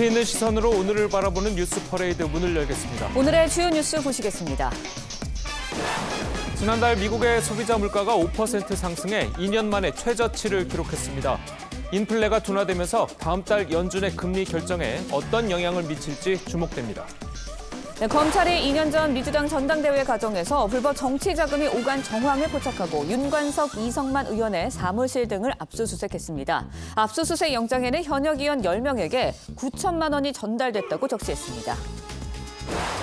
깊이 있는 시선으로 오늘을 바라보는 뉴스 퍼레이드 문을 열겠습니다. 오늘의 주요 뉴스 보시겠습니다. 지난달 미국의 소비자 물가가 5% 상승해 2년 만에 최저치를 기록했습니다. 인플레가 둔화되면서 다음 달 연준의 금리 결정에 어떤 영향을 미칠지 주목됩니다. 네, 검찰이 2년 전 민주당 전당대회 과정에서 불법 정치 자금이 오간 정황을 포착하고 윤관석, 이성만 의원의 사무실 등을 압수수색했습니다. 압수수색 영장에는 현역 의원 10명에게 9천만 원이 전달됐다고 적시했습니다.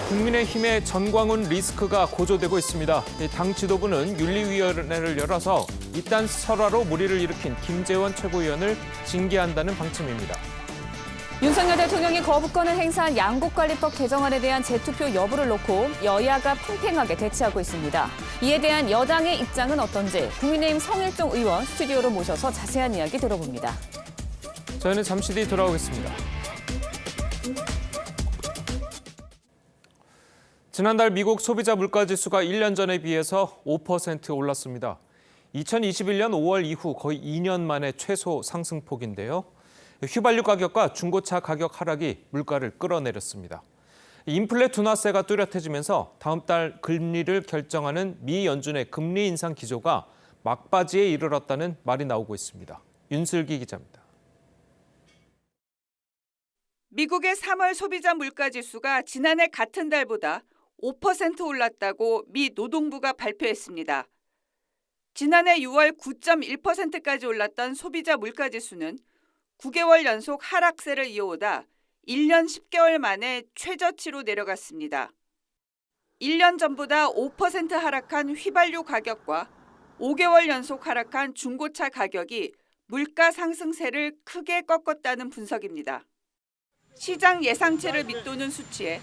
국민의힘의 전광훈 리스크가 고조되고 있습니다. 당 지도부는 윤리위원회를 열어서 이딴 설화로 물의를 일으킨 김재원 최고위원을 징계한다는 방침입니다. 윤석열 대통령이 거부권을 행사한 양국관리법 개정안에 대한 재투표 여부를 놓고 여야가 팽팽하게 대치하고 있습니다. 이에 대한 여당의 입장은 어떤지 국민의힘 성일종 의원 스튜디오로 모셔서 자세한 이야기 들어봅니다. 저희는 잠시 뒤 돌아오겠습니다. 지난달 미국 소비자 물가지수가 1년 전에 비해서 5% 올랐습니다. 2021년 5월 이후 거의 2년 만에 최소 상승폭인데요. 휘발유 가격과 중고차 가격 하락이 물가를 끌어내렸습니다. 인플레 둔화세가 뚜렷해지면서 다음 달 금리를 결정하는 미 연준의 금리 인상 기조가 막바지에 이르렀다는 말이 나오고 있습니다. 윤슬기 기자입니다. 미국의 3월 소비자 물가지수가 지난해 같은 달보다 5% 올랐다고 미 노동부가 발표했습니다. 지난해 6월 9.1%까지 올랐던 소비자 물가지수는 9개월 연속 하락세를 이어오다 1년 10개월 만에 최저치로 내려갔습니다. 1년 전보다 5% 하락한 휘발유 가격과 5개월 연속 하락한 중고차 가격이 물가 상승세를 크게 꺾었다는 분석입니다. 시장 예상치를 밑도는 수치에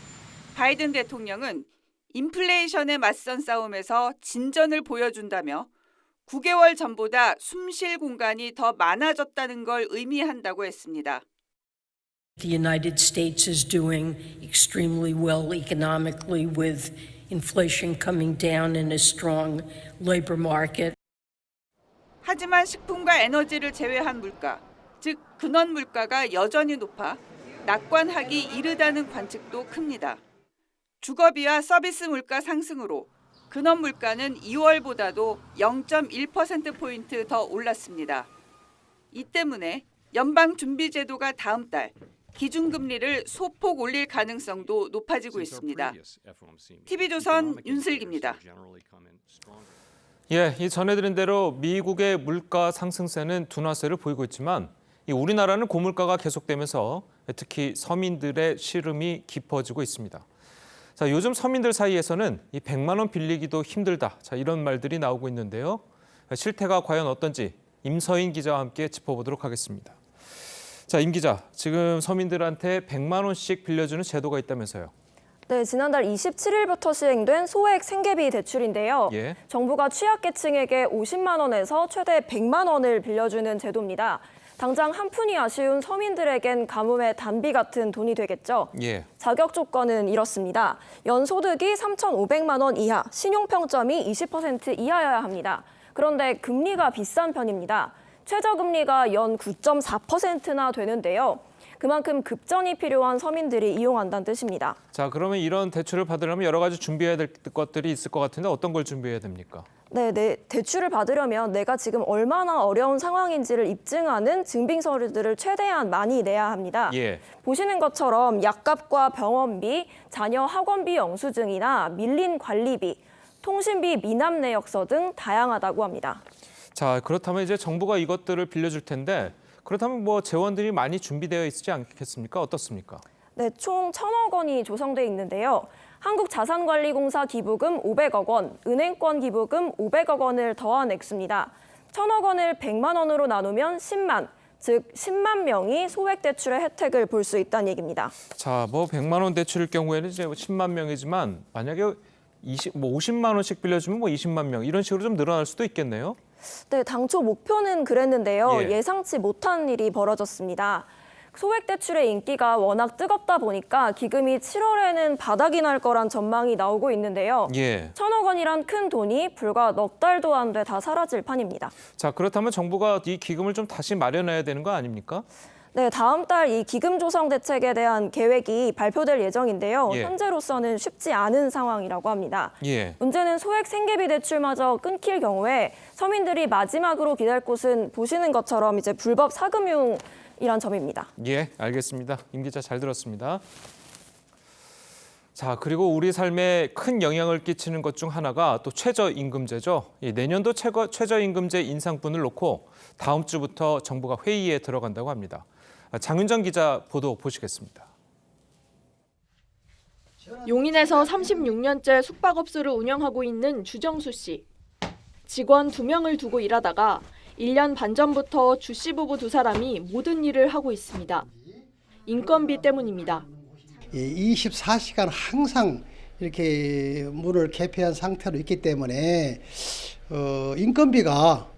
바이든 대통령은 인플레이션에 맞선 싸움에서 진전을 보여준다며 9개월 전보다 숨쉴 공간이 더 많아졌다는 걸 의미한다고 했습니다. The United States is doing extremely well economically with inflation coming down and a strong labor market. 하지만 식품과 에너지를 제외한 물가, 즉 근원 물가가 여전히 높아 낙관하기 이르다는 관측도 큽니다. 주거비와 서비스 물가 상승으로 근원 물가는 2월보다도 0.1%포인트 더 올랐습니다. 이 때문에 연방준비제도가 다음 달 기준금리를 소폭 올릴 가능성도 높아지고 있습니다. TV조선 윤슬기입니다. 이 전해드린 대로 미국의 물가 상승세는 둔화세를 보이고 있지만 우리나라는 고물가가 계속되면서 특히 서민들의 시름이 깊어지고 있습니다. 자, 요즘 서민들 사이에서는 이 100만 원 빌리기도 힘들다. 자, 이런 말들이 나오고 있는데요. 실태가 과연 어떤지 임서인 기자와 함께 짚어보도록 하겠습니다. 자, 임 기자, 지금 서민들한테 100만 원씩 빌려주는 제도가 있다면서요. 네, 지난달 27일부터 시행된 소액 생계비 대출인데요. 정부가 취약계층에게 50만 원에서 최대 100만 원을 빌려주는 제도입니다. 당장 한 푼이 아쉬운 서민들에겐 가뭄의 단비 같은 돈이 되겠죠. 자격 조건은 이렇습니다. 연소득이 3,500만 원 이하, 신용평점이 20% 이하여야 합니다. 그런데 금리가 비싼 편입니다. 최저금리가 연 9.4%나 되는데요. 그만큼 급전이 필요한 서민들이 이용한다는 뜻입니다. 자, 그러면 이런 대출을 받으려면 여러 가지 준비해야 될 것들이 있을 것 같은데 어떤 걸 준비해야 됩니까? 네, 대출을 받으려면 내가 지금 얼마나 어려운 상황인지를 입증하는 증빙 서류들을 최대한 많이 내야 합니다. 보시는 것처럼 약값과 병원비, 자녀 학원비 영수증이나 밀린 관리비, 통신비 미납 내역서 등 다양하다고 합니다. 자, 그렇다면 이제 정부가 이것들을 빌려줄 텐데 그렇다면 뭐 재원들이 많이 준비되어 있지 않겠습니까? 어떻습니까? 네, 총 1,000억 원이 조성돼 있는데요. 한국자산관리공사 기부금 500억 원, 은행권 기부금 500억 원을 더한 액수입니다. 1,000억 원을 100만 원으로 나누면 10만, 즉 10만 명이 소액 대출의 혜택을 볼 수 있다는 얘기입니다. 자, 뭐 100만 원 대출일 경우에는 이제 10만 명이지만 만약에 50만 원씩 빌려주면 뭐 20만 명 이런 식으로 좀 늘어날 수도 있겠네요. 네, 당초 목표는 그랬는데요. 예상치 못한 일이 벌어졌습니다. 소액 대출의 인기가 워낙 뜨겁다 보니까 기금이 7월에는 바닥이 날 거란 전망이 나오고 있는데요. 1,000억 원이란 큰 돈이 불과 넉 달도 안 돼 다 사라질 판입니다. 자, 그렇다면 정부가 이 기금을 좀 다시 마련해야 되는 거 아닙니까? 네, 다음 달 이 기금 조성 대책에 대한 계획이 발표될 예정인데요. 예. 현재로서는 쉽지 않은 상황이라고 합니다. 예. 문제는 소액 생계비 대출마저 끊길 경우에 서민들이 마지막으로 기댈 곳은 보시는 것처럼 이제 불법 사금융이란 점입니다. 예, 알겠습니다. 임 기자 잘 들었습니다. 자, 그리고 우리 삶에 큰 영향을 끼치는 것 중 하나가 또 최저임금제죠. 내년도 최저임금제 인상분을 놓고 다음 주부터 정부가 회의에 들어간다고 합니다. 장윤정 기자 보도 보시겠습니다. 용인에서 36년째 숙박업소를 운영하고 있는 주정수 씨. 직원 2명을 두고 일하다가 1년 반 전부터 주 씨 부부 2사람이 모든 일을 하고 있습니다. 인건비 때문입니다. 24시간 항상 이렇게 문을 개폐한 상태로 있기 때문에 인건비가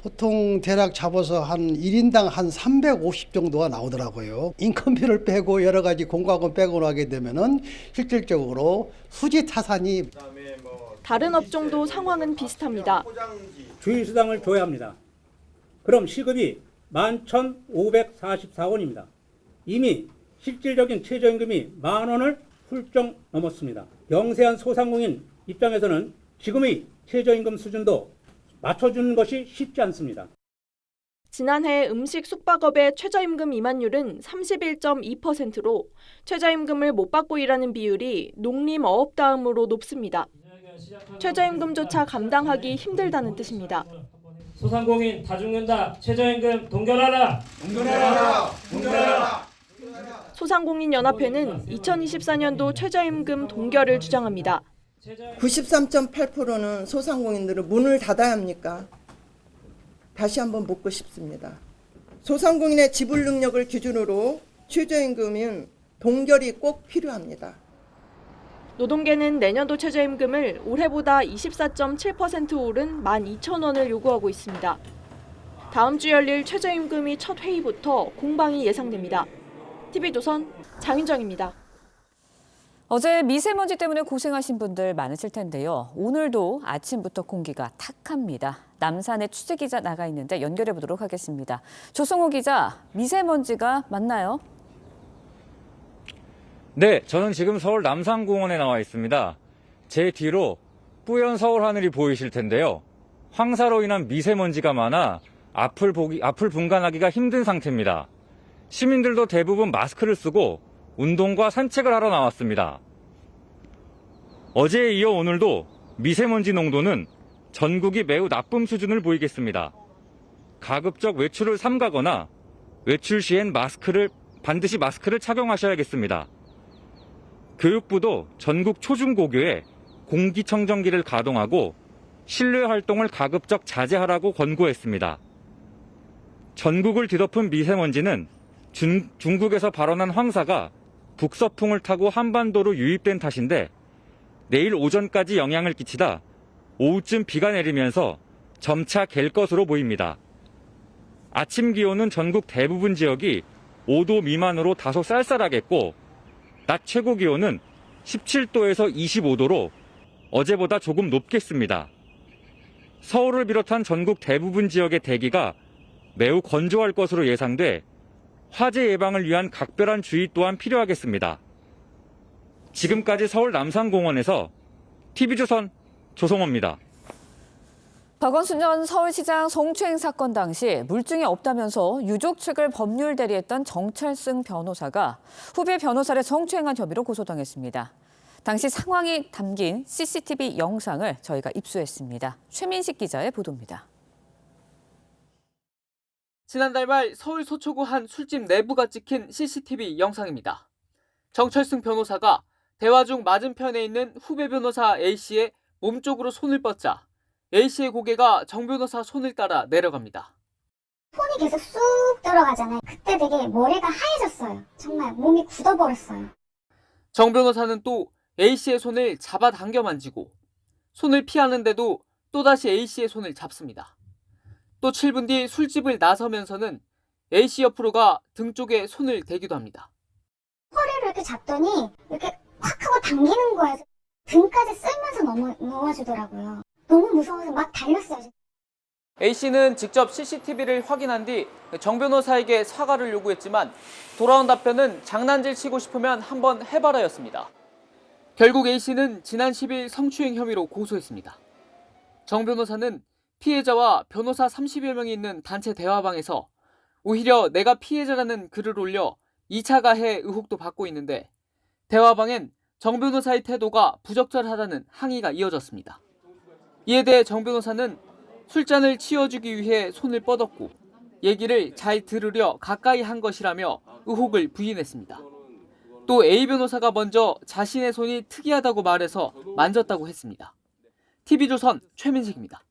보통 대략 잡아서 한 1인당 한 350 정도가 나오더라고요. 인건비를 빼고 여러 가지 공과금 빼고 하게 되면은 실질적으로 수지 타산이. 다른 업종도 상황은 비슷합니다. 주휴수당을 줘야 합니다. 그럼 시급이 11,544원입니다. 이미 실질적인 최저임금이 10,000원을 훌쩍 넘었습니다. 영세한 소상공인 입장에서는 지금의 최저임금 수준도 맞춰주는 것이 쉽지 않습니다. 지난해 음식 숙박업의 최저임금 미만율은 31.2%로 최저임금을 못 받고 일하는 비율이 농림어업 다음으로 높습니다. 최저임금조차 감당하기 힘들다는 뜻입니다. 소상공인 다 죽는다. 최저임금 동결하라. 동결하라. 동결하라. 소상공인연합회는 2024년도 최저임금 동결을 주장합니다. 93.8%는 소상공인들은 문을 닫아야 합니까? 다시 한번 묻고 싶습니다. 소상공인의 지불 능력을 기준으로 최저임금은 동결이 꼭 필요합니다. 노동계는 내년도 최저임금을 올해보다 24.7% 오른 12,000원을 요구하고 있습니다. 다음 주 열릴 최저임금이 첫 회의부터 공방이 예상됩니다. TV조선 장윤정입니다. 어제 미세먼지 때문에 고생하신 분들 많으실 텐데요. 오늘도 아침부터 공기가 탁합니다. 남산에 취재 기자 나가 있는데 연결해 보도록 하겠습니다. 조성호 기자, 미세먼지가 맞나요? 네, 저는 지금 서울 남산공원에 나와 있습니다. 제 뒤로 뿌연 서울 하늘이 보이실 텐데요. 황사로 인한 미세먼지가 많아 앞을 분간하기가 힘든 상태입니다. 시민들도 대부분 마스크를 쓰고 운동과 산책을 하러 나왔습니다. 어제에 이어 오늘도 미세먼지 농도는 전국이 매우 나쁨 수준을 보이겠습니다. 가급적 외출을 삼가거나 외출 시엔 반드시 마스크를 착용하셔야겠습니다. 교육부도 전국 초중고교에 공기청정기를 가동하고 실내 활동을 가급적 자제하라고 권고했습니다. 전국을 뒤덮은 미세먼지는 중국에서 발원한 황사가 북서풍을 타고 한반도로 유입된 탓인데 내일 오전까지 영향을 끼치다 오후쯤 비가 내리면서 점차 갤 것으로 보입니다. 아침 기온은 전국 대부분 지역이 5도 미만으로 다소 쌀쌀하겠고 낮 최고 기온은 17도에서 25도로 어제보다 조금 높겠습니다. 서울을 비롯한 전국 대부분 지역의 대기가 매우 건조할 것으로 예상돼 화재 예방을 위한 각별한 주의 또한 필요하겠습니다. 지금까지 서울 남산공원에서 TV조선 조성호입니다. 박원순 전 서울시장 성추행 사건 당시 물증이 없다면서 유족 측을 법률 대리했던 정철승 변호사가 후배 변호사를 성추행한 혐의로 고소당했습니다. 당시 상황이 담긴 CCTV 영상을 저희가 입수했습니다. 최민식 기자의 보도입니다. 지난달 말 서울 서초구 한 술집 내부가 찍힌 CCTV 영상입니다. 정철승 변호사가 대화 중 맞은편에 있는 후배 변호사 A씨의 몸쪽으로 손을 뻗자 A씨의 고개가 정 변호사 손을 따라 내려갑니다. 폰이 계속 쑥 들어가잖아요. 그때 되게 머리가 하얘졌어요. 정말 몸이 굳어버렸어요. 정 변호사는 또 A씨의 손을 잡아당겨 만지고 손을 피하는데도 또다시 A씨의 손을 잡습니다. 또 7분 뒤 술집을 나서면서는 A씨 옆으로 등 쪽에 손을 대기도 합니다. 허리를 이렇게 잡더니 이렇게 확 하고 당기는 거예요. 등까지 쓸면서 넘어지더라고요. 너무 무서워서 막 달렸어요. A씨는 직접 CCTV를 확인한 뒤 정 변호사에게 사과를 요구했지만 돌아온 답변은 장난질 치고 싶으면 한번 해봐라였습니다. 결국 A씨는 지난 10일 성추행 혐의로 고소했습니다. 정 변호사는 피해자와 변호사 30여 명이 있는 단체 대화방에서 오히려 내가 피해자라는 글을 올려 2차 가해 의혹도 받고 있는데 대화방엔 정 변호사의 태도가 부적절하다는 항의가 이어졌습니다. 이에 대해 정 변호사는 술잔을 치워주기 위해 손을 뻗었고 얘기를 잘 들으려 가까이 한 것이라며 의혹을 부인했습니다. 또 A 변호사가 먼저 자신의 손이 특이하다고 말해서 만졌다고 했습니다. TV조선 최민식입니다.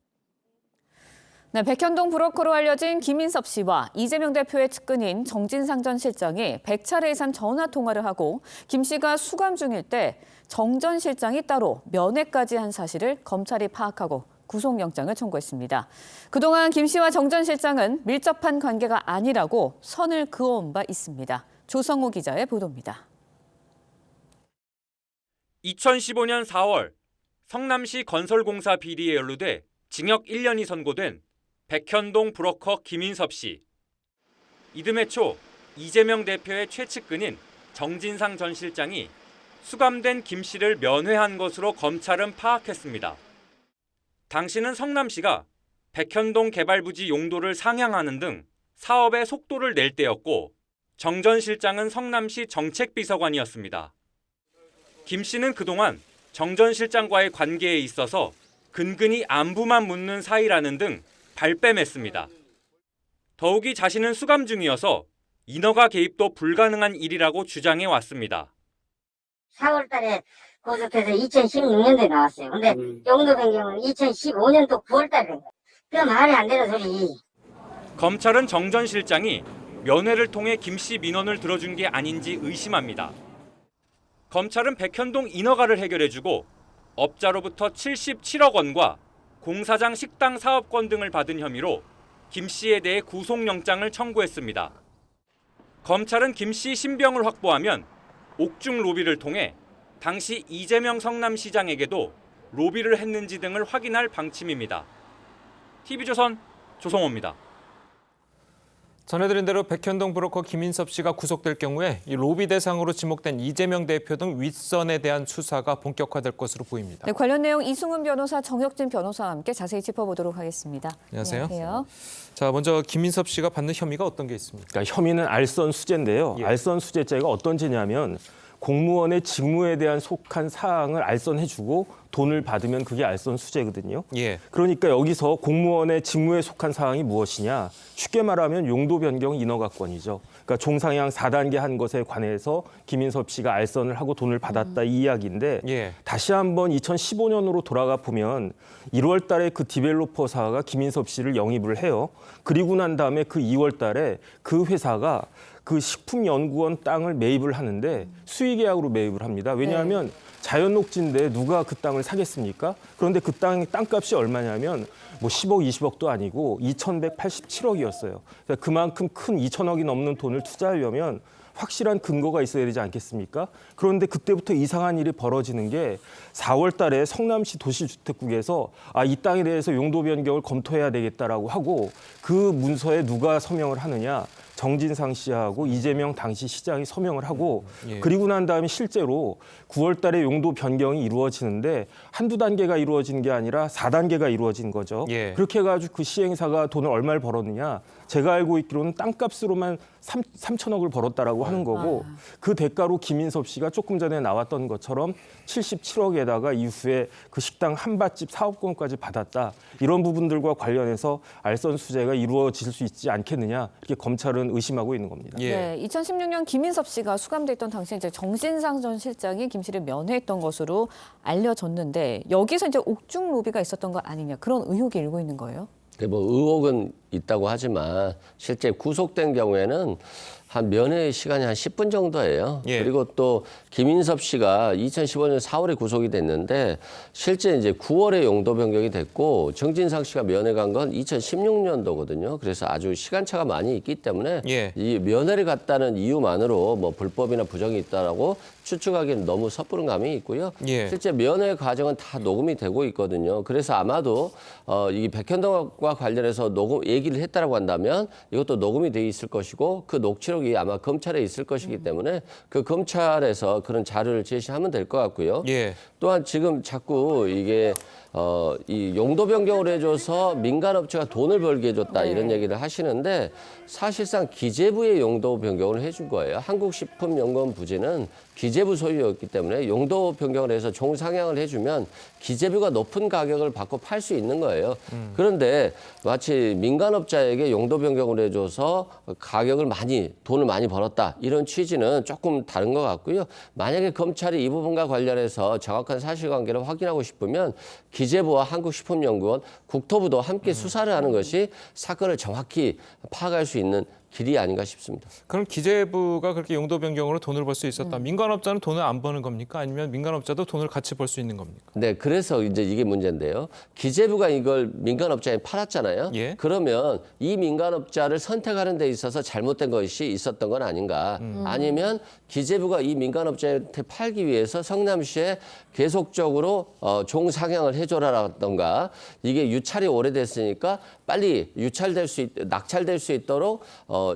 네, 백현동 브로커로 알려진 김인섭 씨와 이재명 대표의 측근인 정진상 전 실장이 100차례 이상 전화 통화를 하고 김 씨가 수감 중일 때 정 전 실장이 따로 면회까지 한 사실을 검찰이 파악하고 구속영장을 청구했습니다. 그동안 김 씨와 정 전 실장은 밀접한 관계가 아니라고 선을 그어온 바 있습니다. 조성호 기자의 보도입니다. 2015년 4월 성남시 건설공사 비리에 연루돼 징역 1년이 선고된 백현동 브로커 김인섭 씨. 이듬해 초 이재명 대표의 최측근인 정진상 전 실장이 수감된 김 씨를 면회한 것으로 검찰은 파악했습니다. 당시는 성남시가 백현동 개발부지 용도를 상향하는 등 사업의 속도를 낼 때였고 정 전 실장은 성남시 정책비서관이었습니다. 김 씨는 그동안 정 전 실장과의 관계에 있어서 근근히 안부만 묻는 사이라는 등 발뺌했습니다. 더욱이 자신은 수감 중이어서 인허가 개입도 불가능한 일이라고 주장해 왔습니다. 4월 달에 고속해서 2016년도에 나왔어요. 근데 용도 변경은 2015년도 9월 달에 된 거예요. 그 말이 안 되는 소리. 검찰은 정 전 실장이 면회를 통해 김 씨 민원을 들어준 게 아닌지 의심합니다. 검찰은 백현동 인허가를 해결해주고 업자로부터 77억 원과 공사장 식당 사업권 등을 받은 혐의로 김 씨에 대해 구속영장을 청구했습니다. 검찰은 김 씨 신병을 확보하면 옥중 로비를 통해 당시 이재명 성남시장에게도 로비를 했는지 등을 확인할 방침입니다. TV조선 조성호입니다. 전해드린 대로 백현동 브로커 김인섭 씨가 구속될 경우에 이 로비 대상으로 지목된 이재명 대표 등 윗선에 대한 수사가 본격화될 것으로 보입니다. 네, 관련 내용 이승훈 변호사, 정혁진 변호사와 함께 자세히 짚어보도록 하겠습니다. 안녕하세요. 안녕하세요. 자, 먼저 김인섭 씨가 받는 혐의가 어떤 게 있습니까? 그러니까 혐의는 알선 수재인데요. 예. 알선 수재죄가 어떤 죄냐면 공무원의 직무에 대한 속한 사항을 알선해주고 돈을 받으면 그게 알선 수재거든요. 예. 그러니까 여기서 공무원의 직무에 속한 사항이 무엇이냐? 쉽게 말하면 용도 변경 인허가권이죠. 그러니까 종상향 4단계 한 것에 관해서 김인섭 씨가 알선을 하고 돈을 받았다 이 이야기인데 예. 다시 한번 2015년으로 돌아가 보면 1월 달에 그 디벨로퍼사가 김인섭 씨를 영입을 해요. 그리고 난 다음에 그 2월 달에 그 회사가 그 식품연구원 땅을 매입을 하는데 수의계약으로 매입을 합니다. 왜냐하면 자연녹지인데 누가 그 땅을 사겠습니까? 그런데 그 땅값이 얼마냐면 뭐 10억, 20억도 아니고 2,187억이었어요. 그만큼 큰 2천억이 넘는 돈을 투자하려면 확실한 근거가 있어야 되지 않겠습니까? 그런데 그때부터 이상한 일이 벌어지는 게 4월 달에 성남시 도시주택국에서 이 땅에 대해서 용도 변경을 검토해야 되겠다라고 하고 그 문서에 누가 서명을 하느냐? 정진상 씨하고 이재명 당시 시장이 서명을 하고 그리고 난 다음에 실제로 9월 달에 용도 변경이 이루어지는데 한두 단계가 이루어진 게 아니라 4단계가 이루어진 거죠. 예. 그렇게 해가지고 그 시행사가 돈을 얼마를 벌었느냐. 제가 알고 있기로는 땅값으로만 3천억을 벌었다라고 하는 거고 그 대가로 김인섭 씨가 조금 전에 나왔던 것처럼 77억에다가 이후에 그 식당 한밭집 사업권까지 받았다. 이런 부분들과 관련해서 알선 수재가 이루어질 수 있지 않겠느냐. 이렇게 검찰은 의심하고 있는 겁니다. 네, 2016년 김인섭 씨가 수감돼 있던 당시에 이제 정진상 전 실장이 김 씨를 면회했던 것으로 알려졌는데 여기서 이제 옥중 로비가 있었던 거 아니냐 그런 의혹이 일고 있는 거예요? 뭐 의혹은 있다고 하지만 실제 구속된 경우에는 한 면회 시간이 한 10분 정도예요. 예. 그리고 또 김인섭 씨가 2015년 4월에 구속이 됐는데 실제 이제 9월에 용도 변경이 됐고 정진상 씨가 면회 간 건 2016년도거든요. 그래서 아주 시간차가 많이 있기 때문에 예. 이 면회를 갔다는 이유만으로 뭐 불법이나 부정이 있다라고 추측하기는 너무 섣부른 감이 있고요. 예. 실제 면회 과정은 다 녹음이 되고 있거든요. 그래서 아마도 이 백현동과 관련해서 녹음 얘기를 했다라고 한다면 이것도 녹음이 돼 있을 것이고 그 녹취록이 아마 검찰에 있을 것이기 때문에 그 검찰에서 그런 자료를 제시하면 될 것 같고요. 예. 또한 지금 자꾸 이게 이 용도 변경을 해줘서 민간업체가 돈을 벌게 해줬다 이런 얘기를 하시는데 사실상 기재부의 용도 변경을 해준 거예요. 한국식품연구원 부지는 기재부 소유였기 때문에 용도 변경을 해서 종상향을 해주면 기재부가 높은 가격을 받고 팔 수 있는 거예요. 그런데 마치 민간업자에게 용도 변경을 해줘서 돈을 많이 벌었다 이런 취지는 조금 다른 것 같고요. 만약에 검찰이 이 부분과 관련해서 정확한 사실관계를 확인하고 싶으면 기재부와 한국식품연구원, 국토부도 함께 수사를 하는 것이 사건을 정확히 파악할 수 있는 길이 아닌가 싶습니다. 그럼 기재부가 그렇게 용도 변경으로 돈을 벌 수 있었다. 민간업자는 돈을 안 버는 겁니까? 아니면 민간업자도 돈을 같이 벌 수 있는 겁니까? 네, 그래서 이제 이게 문제인데요. 기재부가 이걸 민간업자에 팔았잖아요. 예. 그러면 이 민간업자를 선택하는 데 있어서 잘못된 것이 있었던 건 아닌가. 아니면 기재부가 이 민간업자한테 팔기 위해서 성남시에 계속적으로 종상향을 해줘라라던가 이게 유찰이 오래됐으니까 빨리 낙찰될 수 있도록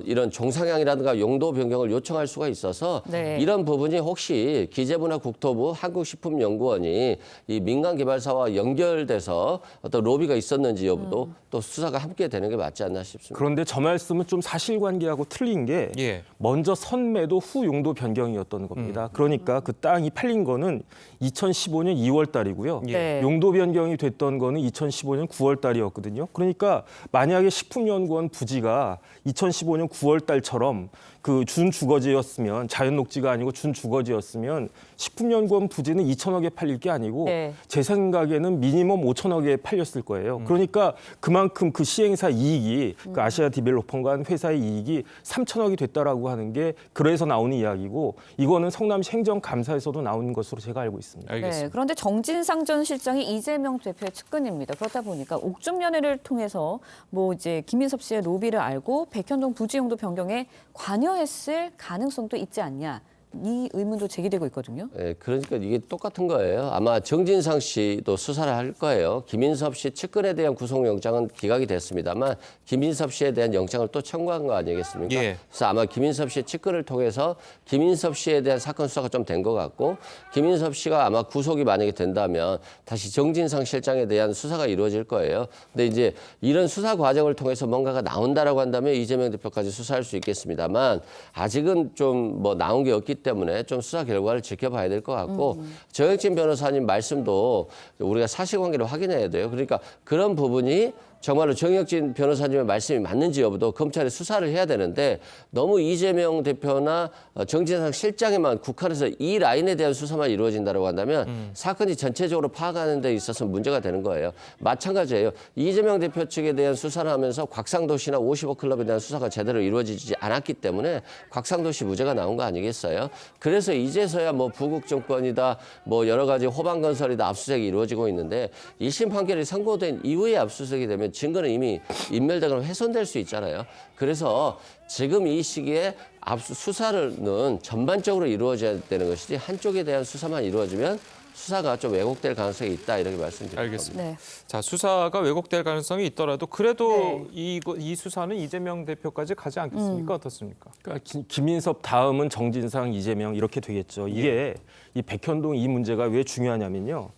이런 종상향이라든가 용도 변경을 요청할 수가 있어서 네. 이런 부분이 혹시 기재부나 국토부, 한국식품연구원이 이 민간개발사와 연결돼서 어떤 로비가 있었는지 여부도 또 수사가 함께 되는 게 맞지 않나 싶습니다. 그런데 저 말씀은 좀 사실관계하고 틀린 게 예. 먼저 선매도 후 용도 변경이었던 겁니다. 그러니까 그 땅이 팔린 거는 2015년 2월 달이고요. 네. 용도 변경이 됐던 거는 2015년 9월 달이었거든요. 그러니까 만약에 식품연구원 부지가 2015년 9월 달처럼 그 준주거지였으면 자연 녹지가 아니고 준주거지였으면 식품연구원 부지는 2천억에 팔릴 게 아니고 네. 제 생각에는 미니멈 5천억에 팔렸을 거예요. 그러니까 그만큼 그 시행사 이익이 그 아시아 디벨로퍼가 한 회사의 이익이 3천억이 됐다라고 하는 게 그래서 나오는 이야기고 이거는 성남시 행정감사에서도 나온 것으로 제가 알고 있습니다. 네, 그런데 정진상 전 실장이 이재명 대표의 측근입니다. 그렇다 보니까 옥중 면회를 통해서 뭐 이제 김인섭 씨의 로비를 알고 백현동 부지 용도 변경에 관여했을 가능성도 있지 않냐. 이 의문도 제기되고 있거든요. 네, 그러니까 이게 똑같은 거예요. 아마 정진상 씨도 수사를 할 거예요. 김인섭 씨 측근에 대한 구속영장은 기각이 됐습니다만 김인섭 씨에 대한 영장을 또 청구한 거 아니겠습니까? 예. 그래서 아마 김인섭 씨의 측근을 통해서 김인섭 씨에 대한 사건 수사가 좀 된 것 같고 김인섭 씨가 아마 구속이 만약에 된다면 다시 정진상 실장에 대한 수사가 이루어질 거예요. 근데 이제 이런 수사 과정을 통해서 뭔가가 나온다라고 한다면 이재명 대표까지 수사할 수 있겠습니다만 아직은 좀 뭐 나온 게 없기 때문에 좀 수사 결과를 지켜봐야 될 것 같고 정혁진 변호사님 말씀도 우리가 사실관계를 확인해야 돼요. 그러니까 그런 부분이 정말로 정혁진 변호사님의 말씀이 맞는지 여부도 검찰이 수사를 해야 되는데 너무 이재명 대표나 정진상 실장에만 국한해서 이 라인에 대한 수사만 이루어진다고 한다면 사건이 전체적으로 파악하는 데 있어서 문제가 되는 거예요. 마찬가지예요. 이재명 대표 측에 대한 수사를 하면서 곽상도시나 55 클럽에 대한 수사가 제대로 이루어지지 않았기 때문에 곽상도시 무죄가 나온 거 아니겠어요? 그래서 이제서야 뭐 부국 정권이다, 뭐 여러 가지 호방건설이다 압수수색이 이루어지고 있는데 1심 판결이 선고된 이후에 압수수색이 되면 증거는 이미 인멸되거나 훼손될 수 있잖아요. 그래서 지금 이 시기에 수사는 전반적으로 이루어져야 되는 것이지 한쪽에 대한 수사만 이루어지면 수사가 좀 왜곡될 가능성이 있다 이렇게 말씀드립니다. 알겠습니다. 네. 자, 수사가 왜곡될 가능성이 있더라도 그래도 이 수사는 이재명 대표까지 가지 않겠습니까? 어떻습니까? 그러니까 김인섭 다음은 정진상, 이재명 이렇게 되겠죠. 이게 이 백현동 이 문제가 왜 중요하냐면요.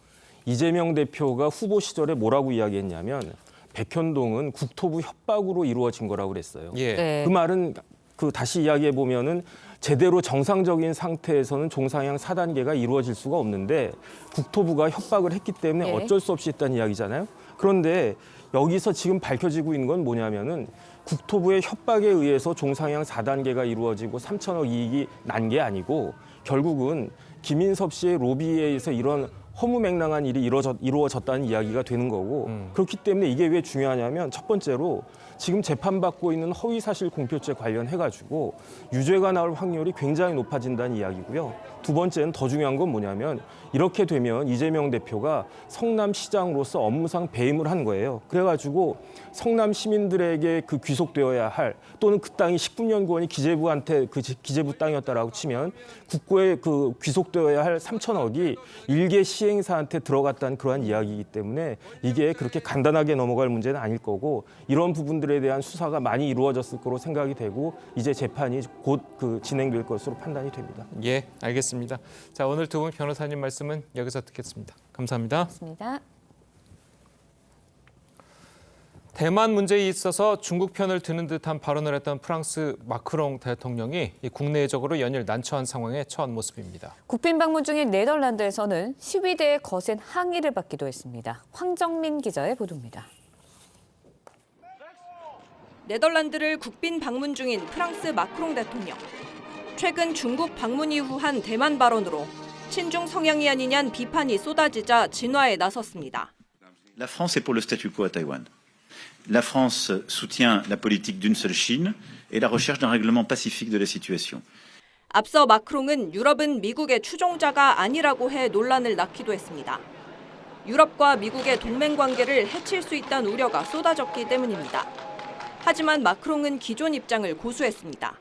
이재명 대표가 후보 시절에 뭐라고 이야기했냐면 백현동은 국토부 협박으로 이루어진 거라고 그랬어요. 예. 네. 그 말은 다시 이야기해 보면은 제대로 정상적인 상태에서는 종상향 4단계가 이루어질 수가 없는데 국토부가 협박을 했기 때문에 어쩔 수 없이 했다는 이야기잖아요. 그런데 여기서 지금 밝혀지고 있는 건 뭐냐면은 국토부의 협박에 의해서 종상향 4단계가 이루어지고 3천억 이익이 난 게 아니고 결국은 김인섭 씨의 로비에 의해서 이런 허무맹랑한 일이 이루어졌다는 이야기가 되는 거고 그렇기 때문에 이게 왜 중요하냐면 첫 번째로 지금 재판받고 있는 허위사실 공표죄 관련해가지고 유죄가 나올 확률이 굉장히 높아진다는 이야기고요. 두 번째는 더 중요한 건 뭐냐면 이렇게 되면 이재명 대표가 성남시장으로서 업무상 배임을 한 거예요. 그래가지고 성남 시민들에게 그 귀속되어야 할 또는 그 땅이 식품연구원이 기재부한테 그 기재부 땅이었다라고 치면 국고에 그 귀속되어야 할 3천억이 일개 시행사한테 들어갔다는 그러한 이야기이기 때문에 이게 그렇게 간단하게 넘어갈 문제는 아닐 거고 이런 부분들에 대한 수사가 많이 이루어졌을 거로 생각이 되고 이제 재판이 곧 그 진행될 것으로 판단이 됩니다. 예, 알겠습니다. 자, 오늘 두 분 변호사님 말씀은 여기서 듣겠습니다. 감사합니다. 고맙습니다. 대만 문제에 있어서 중국 편을 드는 듯한 발언을 했던 프랑스 마크롱 대통령이 국내적으로 연일 난처한 상황에 처한 모습입니다. 국빈 방문 중인 네덜란드에서는 시위대의 거센 항의를 받기도 했습니다. 황정민 기자의 보도입니다. 네덜란드를 국빈 방문 중인 프랑스 마크롱 대통령. 최근 중국 방문 이후 한 대만 발언으로 친중 성향이 아니냐는 비판이 쏟아지자 진화에 나섰습니다. La France est pour le statu quo à Taïwan. La France soutient la politique d'une seule Chine et la recherche d'un règlement pacifique de la situation. 앞서 마크롱은 유럽은 미국의 추종자가 아니라고 해 논란을 낳기도 했습니다. 유럽과 미국의 동맹 관계를 해칠 수 있다는 우려가 쏟아졌기 때문입니다. 하지만 마크롱은 기존 입장을 고수했습니다.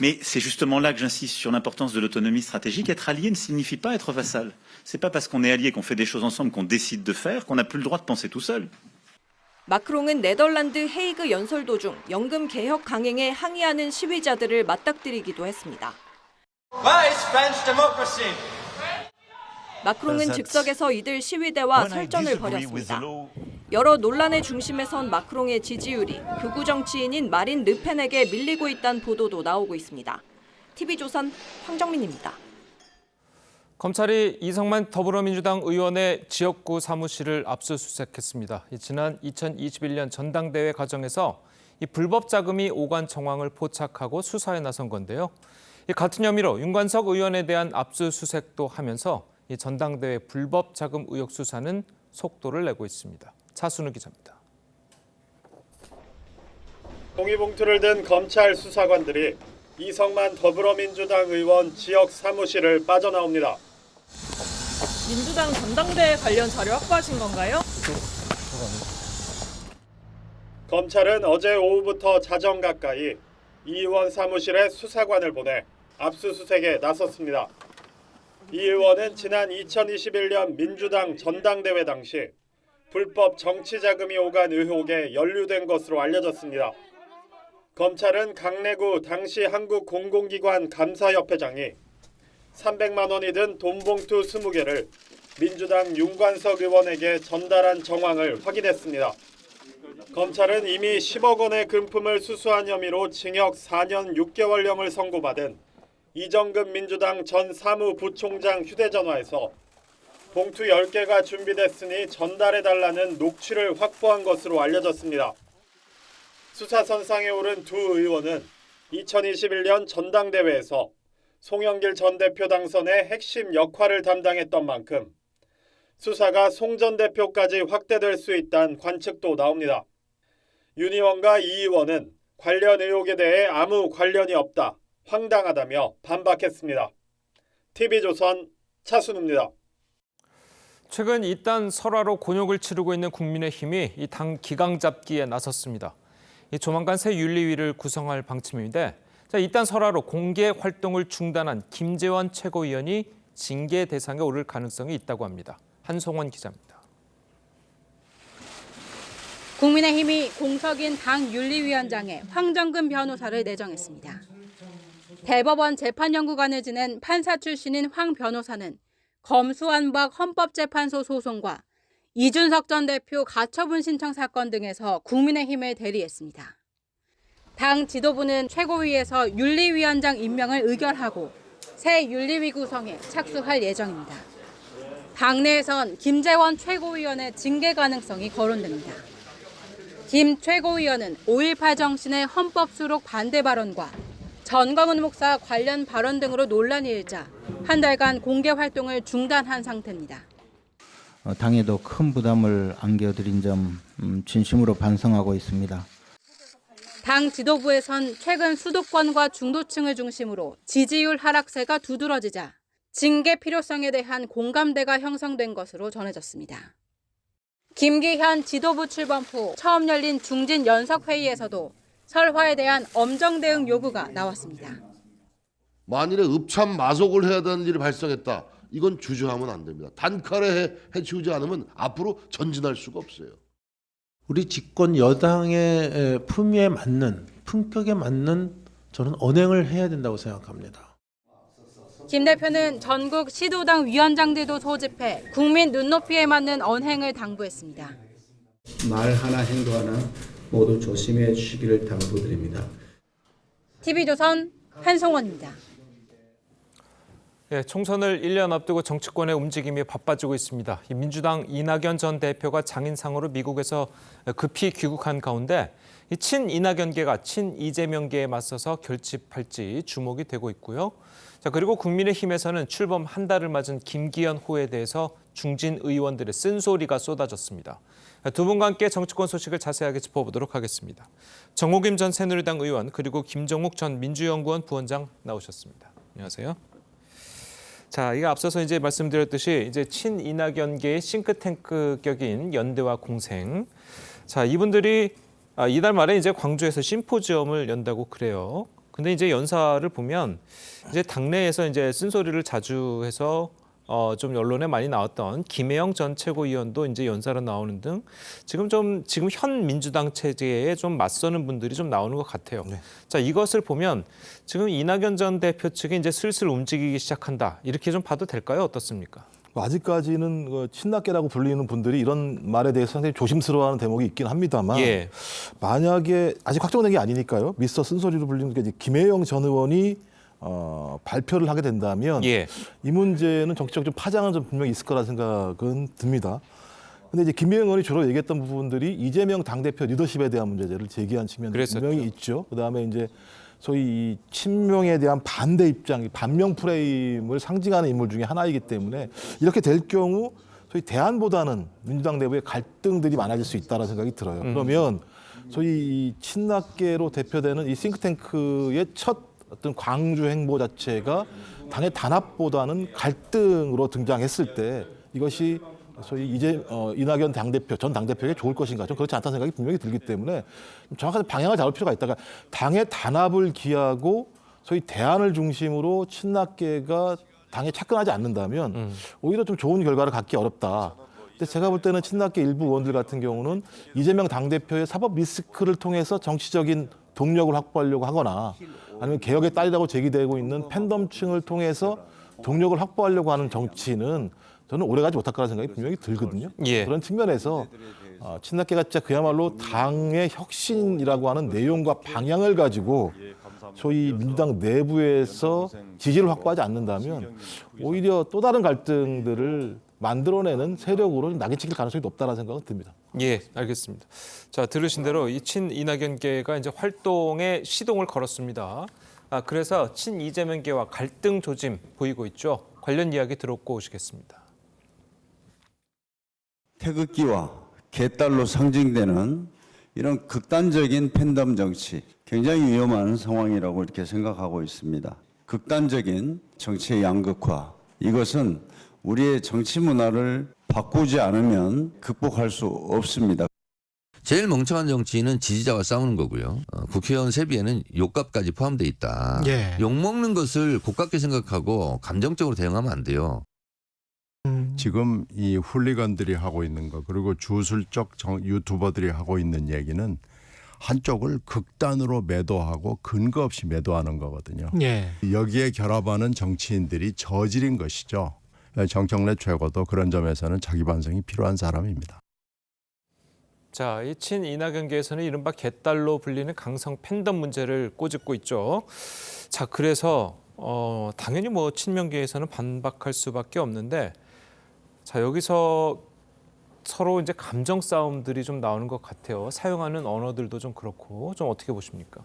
Mais c'est justement là que j'insiste sur l'importance de l'autonomie stratégique. Être allié ne signifie pas être vassal. C'est pas parce qu'on est allié, qu'on fait des choses ensemble, qu'on décide de faire, qu'on n'a plus le droit de penser tout seul. 마크롱은 네덜란드 헤이그 연설 도중 연금 개혁 강행에 항의하는 시위자들을 맞닥뜨리기도 했습니다. 마크롱은 즉석에서 이들 시위대와 설전을 벌였습니다. 여러 논란의 중심에 선 마크롱의 지지율이 극우 정치인인 마린 르펜에게 밀리고 있다는 보도도 나오고 있습니다. TV조선 황정민입니다. 검찰이 이성만 더불어민주당 의원의 지역구 사무실을 압수수색했습니다. 지난 2021년 전당대회 과정에서 이 불법 자금이 오간 정황을 포착하고 수사에 나선 건데요. 같은 혐의로 윤관석 의원에 대한 압수수색도 하면서 이 전당대회 불법 자금 의혹 수사는 속도를 내고 있습니다. 차순우 기자입니다. 종이봉투를 든 검찰 수사관들이 이성만 더불어민주당 의원 지역 사무실을 빠져나옵니다. 민주당 전당대회 관련 자료 확보하신 건가요? 검찰은 어제 오후부터 자정 가까이 이 의원 사무실에 수사관을 보내 압수수색에 나섰습니다. 이 의원은 지난 2021년 민주당 전당대회 당시 불법 정치자금이 오간 의혹에 연루된 것으로 알려졌습니다. 검찰은 강래구 당시 한국공공기관 감사협회장이 300만 원이 든 돈봉투 20개를 민주당 윤관석 의원에게 전달한 정황을 확인했습니다. 검찰은 이미 10억 원의 금품을 수수한 혐의로 징역 4년 6개월형을 선고받은 이정근 민주당 전 사무부총장 휴대전화에서 봉투 10개가 준비됐으니 전달해달라는 녹취를 확보한 것으로 알려졌습니다. 수사선상에 오른 두 의원은 2021년 전당대회에서 송영길 전 대표 당선의 핵심 역할을 담당했던 만큼 수사가 송 전 대표까지 확대될 수 있다는 관측도 나옵니다. 윤 의원과 이 의원은 관련 의혹에 대해 아무 관련이 없다, 황당하다며 반박했습니다. TV조선 차순우입니다. 최근 이딴 설화로 곤욕을 치르고 있는 국민의힘이 이 당 기강 잡기에 나섰습니다. 조만간 새 윤리위를 구성할 방침인데 이딴 설화로 공개 활동을 중단한 김재원 최고위원이 징계 대상에 오를 가능성이 있다고 합니다. 한송원 기자입니다. 국민의힘이 공석인 당 윤리위원장에 황정근 변호사를 내정했습니다. 대법원 재판연구관을 지낸 판사 출신인 황 변호사는 검수완박 헌법재판소 소송과 이준석 전 대표 가처분 신청 사건 등에서 국민의힘을 대리했습니다. 당 지도부는 최고위에서 윤리위원장 임명을 의결하고 새 윤리위 구성에 착수할 예정입니다. 당내에선 김재원 최고위원의 징계 가능성이 거론됩니다. 김 최고위원은 5.18 정신의 헌법 수록 반대 발언과 전광훈 목사 관련 발언 등으로 논란이 일자 한 달간 공개 활동을 중단한 상태입니다. 당에도 큰 부담을 안겨드린 점 진심으로 반성하고 있습니다. 당 지도부에선 최근 수도권과 중도층을 중심으로 지지율 하락세가 두드러지자 징계 필요성에 대한 공감대가 형성된 것으로 전해졌습니다. 김기현 지도부 출범 후 처음 열린 중진 연석회의에서도 설화에 대한 엄정 대응 요구가 나왔습니다. 만일에 읍참마속을 해야 되는 일이 발생했다. 이건 주저하면 안 됩니다. 단칼에 해치우지 않으면 앞으로 전진할 수가 없어요. 우리 집권 여당의 품위에 맞는, 품격에 맞는 저는 언행을 해야 된다고 생각합니다. 김 대표는 전국 시도당 위원장들도 소집해 국민 눈높이에 맞는 언행을 당부했습니다. 말 하나 행동 하나 모두 조심해 주시기를 당부드립니다. TV조선 한송원입니다. 예, 총선을 1년 앞두고 정치권의 움직임이 바빠지고 있습니다. 민주당 이낙연 전 대표가 장인상으로 미국에서 급히 귀국한 가운데 이 친이낙연계가 친이재명계에 맞서서 결집할지 주목이 되고 있고요. 자, 그리고 국민의힘에서는 출범 한 달을 맞은 김기현 후에 대해서 중진 의원들의 쓴소리가 쏟아졌습니다. 두 분과 함께 정치권 소식을 자세하게 짚어보도록 하겠습니다. 정호김 전 새누리당 의원 그리고 김종욱 전 민주연구원 부원장 나오셨습니다. 안녕하세요. 자, 이게 앞서서 이제 말씀드렸듯이 이제 친이낙연계의 싱크탱크격인 연대와 공생. 자, 이분들이 이달 말에 이제 광주에서 심포지엄을 연다고 그래요. 근데 이제 연사를 보면 이제 당내에서 이제 쓴소리를 자주 해서 좀 언론에 많이 나왔던 김혜영 전 최고위원도 이제 연사로 나오는 등 지금 현 민주당 체제에 좀 맞서는 분들이 좀 나오는 것 같아요. 네. 자, 이것을 보면 지금 이낙연 전 대표 측이 이제 슬슬 움직이기 시작한다. 이렇게 좀 봐도 될까요? 어떻습니까? 아직까지는 친낙계라고 불리는 분들이 이런 말에 대해서 상당히 조심스러워하는 대목이 있긴 합니다만 예. 만약에 아직 확정된 게 아니니까요. 미스터 쓴소리로 불리는 게 이제 김혜영 전 의원이 발표를 하게 된다면 예. 이 문제는 정치적 좀 파장은 좀 분명히 있을 거라 생각은 듭니다. 근데 이제 김혜영 의원이 주로 얘기했던 부분들이 이재명 당대표 리더십에 대한 문제를 제기한 측면이 분명히 있죠. 그다음에 이제 소위 이 친명에 대한 반대 입장, 반명 프레임을 상징하는 인물 중에 하나이기 때문에 이렇게 될 경우 소위 대안보다는 민주당 내부의 갈등들이 많아질 수 있다는 생각이 들어요. 그러면 소위 이 친낙계로 대표되는 이 싱크탱크의 첫 어떤 광주 행보 자체가 당의 단합보다는 갈등으로 등장했을 때 이것이 소위 이낙연 당대표, 전 당대표에게 좋을 것인가 좀 그렇지 않다는 생각이 분명히 들기 때문에 정확한 방향을 잡을 필요가 있다. 그러니까 당의 단합을 기하고 소위 대안을 중심으로 친낙계가 당에 착근하지 않는다면 오히려 좀 좋은 결과를 갖기 어렵다. 근데 제가 볼 때는 친낙계 일부 의원들 같은 경우는 이재명 당대표의 사법 리스크를 통해서 정치적인 동력을 확보하려고 하거나 아니면 개혁의 딸이라고 제기되고 있는 팬덤층을 통해서 동력을 확보하려고 하는 정치는 저는 오래가지 못할 거라는 생각이 분명히 들거든요. 예. 그런 측면에서 친낙계가 진짜 그야말로 당의 혁신이라고 하는 내용과 방향을 가지고 소위 민주당 내부에서 지지를 확보하지 않는다면 오히려 또 다른 갈등들을 만들어내는 세력으로 낙인찍힐 가능성이 높다는 생각은 듭니다. 예, 알겠습니다. 자, 들으신 대로 이 친이낙연계가 이제 활동에 시동을 걸었습니다. 그래서 친이재명계와 갈등 조짐 보이고 있죠. 관련 이야기 들었고 오시겠습니다. 태극기와 개딸로 상징되는 이런 극단적인 팬덤 정치, 굉장히 위험한 상황이라고 이렇게 생각하고 있습니다. 극단적인 정치의 양극화, 이것은 우리의 정치 문화를 바꾸지 않으면 극복할 수 없습니다. 제일 멍청한 정치인은 지지자와 싸우는 거고요. 국회의원 세비에는 욕값까지 포함되어 있다. 예. 욕먹는 것을 고깝게 생각하고 감정적으로 대응하면 안 돼요. 지금 이 훌리건들이 하고 있는 거 그리고 주술적 유튜버들이 하고 있는 얘기는 한쪽을 극단으로 매도하고 근거 없이 매도하는 거거든요. 예. 여기에 결합하는 정치인들이 저지른 것이죠. 정청래 최고도 그런 점에서는 자기 반성이 필요한 사람입니다. 자, 이 친이낙연계에서는 이른바 개딸로 불리는 강성 팬덤 문제를 꼬집고 있죠. 자, 그래서 당연히 뭐 친명계에서는 반박할 수밖에 없는데 자, 여기서 서로 이제 감정 싸움들이 좀 나오는 것 같아요. 사용하는 언어들도 좀 그렇고 좀 어떻게 보십니까?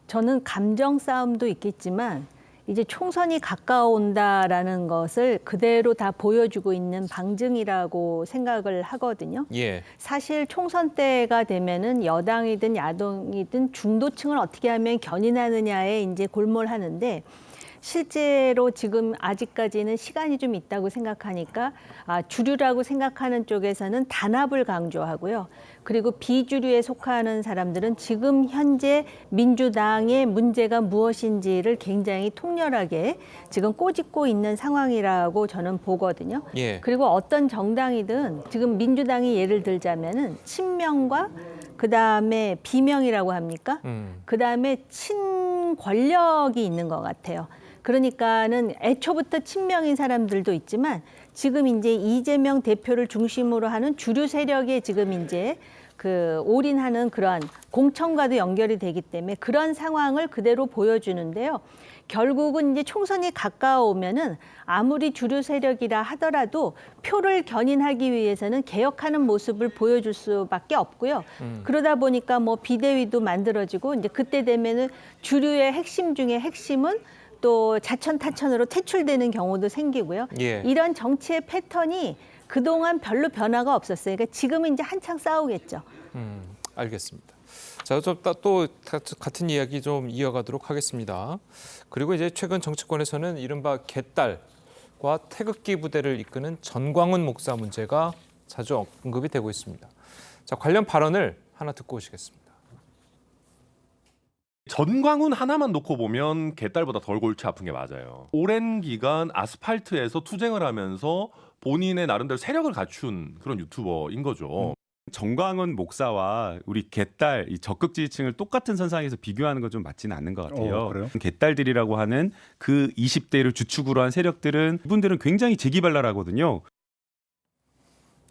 저는 감정 싸움도 있겠지만 이제 총선이 가까운다라는 것을 그대로 다 보여주고 있는 방증이라고 생각을 하거든요. 예. 사실 총선 때가 되면은 여당이든 야당이든 중도층을 어떻게 하면 견인하느냐에 이제 골몰하는데 실제로 지금 아직까지는 시간이 좀 있다고 생각하니까 주류라고 생각하는 쪽에서는 단합을 강조하고요. 그리고 비주류에 속하는 사람들은 지금 현재 민주당의 문제가 무엇인지를 굉장히 통렬하게 지금 꼬집고 있는 상황이라고 저는 보거든요. 예. 그리고 어떤 정당이든 지금 민주당이 예를 들자면은 친명과 그다음에 비명이라고 합니까? 그다음에 친권력이 있는 것 같아요. 그러니까는 애초부터 친명인 사람들도 있지만 지금 이제 이재명 대표를 중심으로 하는 주류 세력에 지금 이제 올인하는 그러한 공천과도 연결이 되기 때문에 그런 상황을 그대로 보여주는데요. 결국은 이제 총선이 가까우면은 아무리 주류 세력이라 하더라도 표를 견인하기 위해서는 개혁하는 모습을 보여줄 수밖에 없고요. 그러다 보니까 뭐 비대위도 만들어지고 이제 그때 되면은 주류의 핵심 중에 핵심은 또 자천타천으로 퇴출되는 경우도 생기고요. 예. 이런 정치의 패턴이 그동안 별로 변화가 없었어요. 그러니까 지금은 이제 한창 싸우겠죠. 알겠습니다. 자, 또 같은 이야기 좀 이어가도록 하겠습니다. 그리고 이제 최근 정치권에서는 이른바 개딸과 태극기 부대를 이끄는 전광훈 목사 문제가 자주 언급이 되고 있습니다. 자, 관련 발언을 하나 듣고 오시겠습니다. 전광훈 하나만 놓고 보면 개딸보다 덜 골치 아픈 게 맞아요. 오랜 기간 아스팔트에서 투쟁을 하면서 본인의 나름대로 세력을 갖춘 그런 유튜버인 거죠. 전광훈 목사와 우리 개딸, 이 적극 지지층을 똑같은 선상에서 비교하는 건 좀 맞지는 않는 것 같아요. 그래요? 개딸들이라고 하는 그 20대를 주축으로 한 세력들은 이분들은 굉장히 재기발랄하거든요.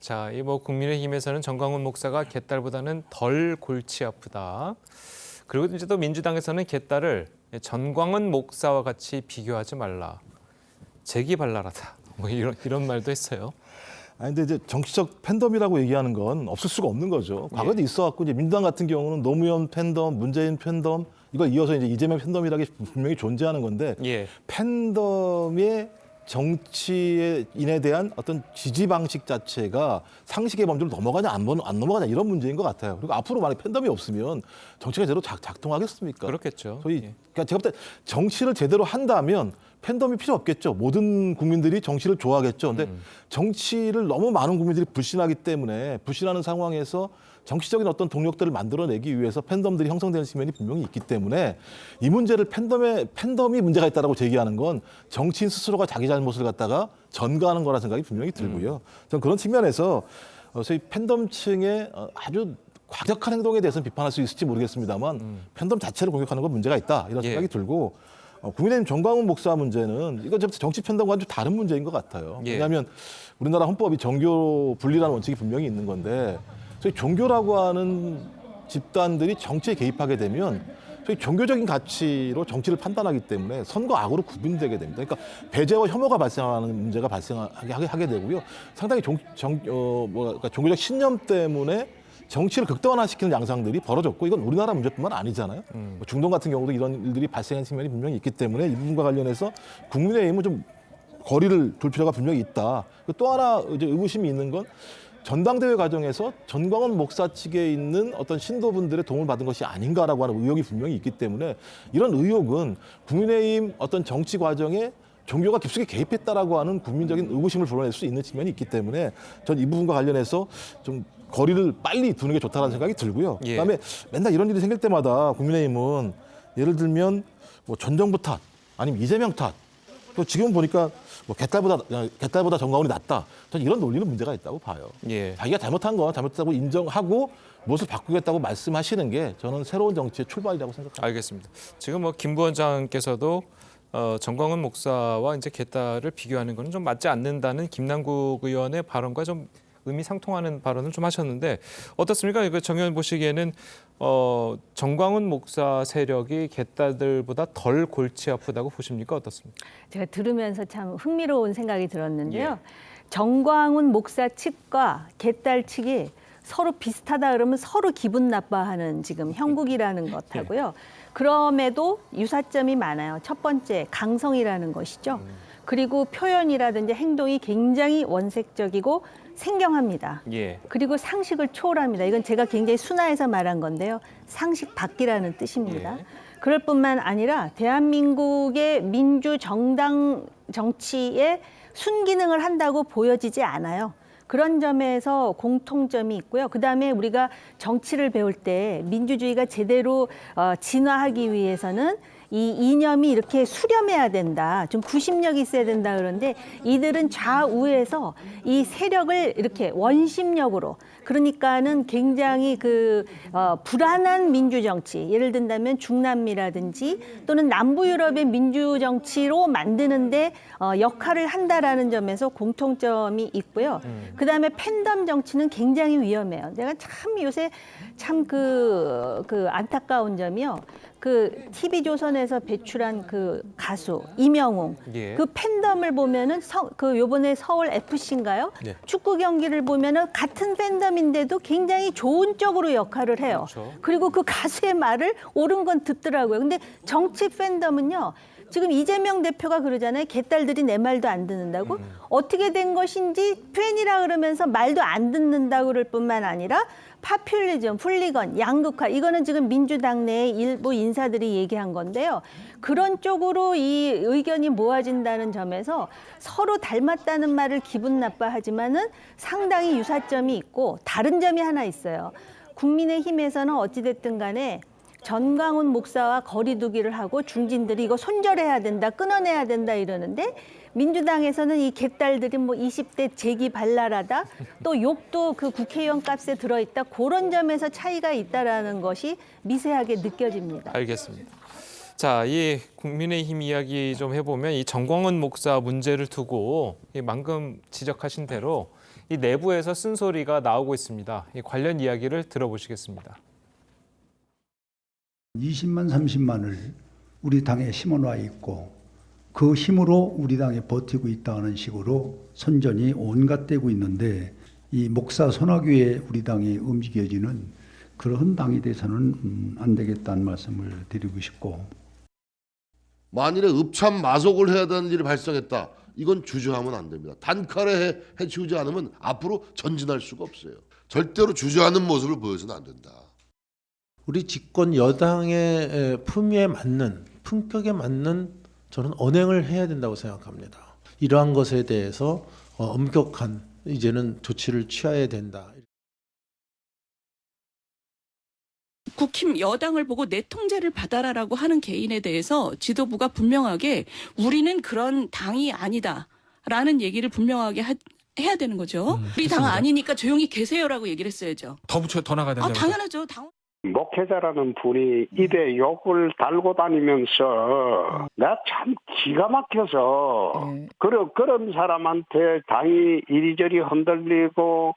자, 이 뭐 국민의힘에서는 전광훈 목사가 개딸보다는 덜 골치 아프다. 그리고 이제 또 민주당에서는 개딸을 전광훈 목사와 같이 비교하지 말라. 재기발랄하다. 뭐 이런 말도 했어요. 아니 근데 이제 정치적 팬덤이라고 얘기하는 건 없을 수가 없는 거죠. 과거에도 있어왔고 이제 민주당 같은 경우는 노무현 팬덤, 문재인 팬덤 이걸 이어서 이제 이재명 팬덤이라는 게 분명히 존재하는 건데 예. 팬덤의 정치인에 대한 어떤 지지 방식 자체가 상식의 범주를 넘어가냐 안 넘어가냐 이런 문제인 것 같아요. 그리고 앞으로 만약 팬덤이 없으면 정치가 제대로 작동하겠습니까? 그렇겠죠. 그러니까 제가 볼 때 정치를 제대로 한다면 팬덤이 필요 없겠죠. 모든 국민들이 정치를 좋아하겠죠. 근데 정치를 너무 많은 국민들이 불신하기 때문에 불신하는 상황에서 정치적인 어떤 동력들을 만들어내기 위해서 팬덤들이 형성되는 측면이 분명히 있기 때문에 이 문제를 팬덤이 문제가 있다라고 제기하는 건 정치인 스스로가 자기 잘못을 갖다가 전가하는 거라 생각이 분명히 들고요. 저는 그런 측면에서 소위 팬덤층의 아주 과격한 행동에 대해서는 비판할 수 있을지 모르겠습니다만 팬덤 자체를 공격하는 건 문제가 있다 이런 생각이 들고 국민의힘 전광훈 목사 문제는 이거 정치 팬덤과는 좀 다른 문제인 것 같아요. 왜냐하면 우리나라 헌법이 정교 분리라는 원칙이 분명히 있는 건데 소위 종교라고 하는 집단들이 정치에 개입하게 되면 소위 종교적인 가치로 정치를 판단하기 때문에 선과 악으로 구분되게 됩니다. 그러니까 배제와 혐오가 발생하는 문제가 발생하게 되고요. 상당히 종교적 신념 때문에 정치를 극단화시키는 양상들이 벌어졌고 이건 우리나라 문제뿐만 아니잖아요. 중동 같은 경우도 이런 일들이 발생한 측면이 분명히 있기 때문에 이 부분과 관련해서 국민의힘은 좀 거리를 둘 필요가 분명히 있다. 또 하나 이제 의구심이 있는 건 전당대회 과정에서 전광훈 목사 측에 있는 어떤 신도분들의 도움을 받은 것이 아닌가라고 하는 의혹이 분명히 있기 때문에 이런 의혹은 국민의힘 어떤 정치 과정에 종교가 깊숙이 개입했다라고 하는 국민적인 의구심을 불어낼 수 있는 측면이 있기 때문에 전 이 부분과 관련해서 좀 거리를 빨리 두는 게 좋다는 생각이 들고요. 그다음에 맨날 이런 일이 생길 때마다 국민의힘은 예를 들면 뭐 전 정부 탓 아니면 이재명 탓 또 지금 보니까 뭐 개딸보다 전광훈이 낫다. 저는 이런 논리는 문제가 있다고 봐요. 자기가 잘못한 건 잘못했다고 인정하고 무엇을 바꾸겠다고 말씀하시는 게 저는 새로운 정치의 출발이라고 생각합니다. 알겠습니다. 지금 뭐 김 부원장께서도 전광훈 목사와 이제 개딸을 비교하는 것은 좀 맞지 않는다는 김남국 의원의 발언과 좀 의미상통하는 발언을 좀 하셨는데 어떻습니까? 정 의원 보시기에는 전광훈 목사 세력이 개딸들보다 덜 골치 아프다고 보십니까? 어떻습니까? 제가 들으면서 참 흥미로운 생각이 들었는데요. 전광훈 목사 측과 개딸 측이 서로 비슷하다 그러면 서로 기분 나빠하는 지금 형국이라는 것하고요. 그럼에도 유사점이 많아요. 첫 번째, 강성이라는 것이죠. 그리고 표현이라든지 행동이 굉장히 원색적이고 생경합니다. 예. 그리고 상식을 초월합니다. 이건 제가 굉장히 순화해서 말한 건데요. 상식 밖이라는 뜻입니다. 예. 그럴 뿐만 아니라 대한민국의 민주정당 정치에 순기능을 한다고 보여지지 않아요. 그런 점에서 공통점이 있고요. 그다음에 우리가 정치를 배울 때 민주주의가 제대로 진화하기 위해서는 이 이념이 이렇게 수렴해야 된다. 좀 구심력이 있어야 된다 그러는데 이들은 좌우에서 이 세력을 이렇게 원심력으로 그러니까는 굉장히 불안한 민주정치 예를 든다면 중남미라든지 또는 남부 유럽의 민주정치로 만드는데 역할을 한다라는 점에서 공통점이 있고요. 그다음에 팬덤 정치는 굉장히 위험해요. 내가 참 요새 참 안타까운 점이요. TV조선에서 배출한 가수 이명웅 예. 그 팬덤을 보면은 요번에 서울 FC인가요? 네. 축구 경기를 보면은 같은 팬덤인데도 굉장히 좋은 쪽으로 역할을 해요. 그렇죠. 그리고 그 가수의 말을 옳은 건 듣더라고요. 근데 정치 팬덤은요. 지금 이재명 대표가 그러잖아요. 개딸들이 내 말도 안 듣는다고. 어떻게 된 것인지 팬이라 그러면서 말도 안 듣는다고 그럴 뿐만 아니라 파퓰리즘, 훌리건, 양극화 이거는 지금 민주당 내 일부 인사들이 얘기한 건데요. 그런 쪽으로 이 의견이 모아진다는 점에서 서로 닮았다는 말을 기분 나빠하지만은 상당히 유사점이 있고 다른 점이 하나 있어요. 국민의힘에서는 어찌됐든 간에 전광훈 목사와 거리두기를 하고 중진들이 이거 손절해야 된다, 끊어내야 된다 이러는데 민주당에서는 이 개딸들이 20대 재기 발랄하다, 또 욕도 국회의원 값에 들어있다 그런 점에서 차이가 있다라는 것이 미세하게 느껴집니다. 알겠습니다. 자, 이 국민의힘 이야기 좀 해보면 이 전광훈 목사 문제를 두고 방금 지적하신 대로 이 내부에서 쓴소리가 나오고 있습니다. 이 관련 이야기를 들어보시겠습니다. 20만 30만을 우리 당에 심어놔 있고 그 힘으로 우리 당에 버티고 있다는 식으로 선전이 온갖 되고 있는데 이 목사 손학규에 우리 당이 움직여지는 그런 당이 돼서는 안 되겠다는 말씀을 드리고 싶고 만일에 읍참마속을 해야 되는 일이 발생했다. 이건 주저하면 안 됩니다. 단칼에 해치우지 않으면 앞으로 전진할 수가 없어요. 절대로 주저하는 모습을 보여서는 안 된다. 우리 집권 여당의 품위에 맞는 품격에 맞는 저는 언행을 해야 된다고 생각합니다. 이러한 것에 대해서 엄격한 이제는 조치를 취해야 된다. 국힘 여당을 보고 내 통제를 받아라라고 하는 개인에 대해서 지도부가 분명하게 우리는 그런 당이 아니다라는 얘기를 분명하게 해야 되는 거죠. 우리 당 아니니까 조용히 계세요라고 얘기를 했어야죠. 더 나가야 된다고. 당연하죠. 목회자라는 분이 입에 욕을 달고 다니면서 내가 참 기가 막혀서 그런 사람한테 당이 이리저리 흔들리고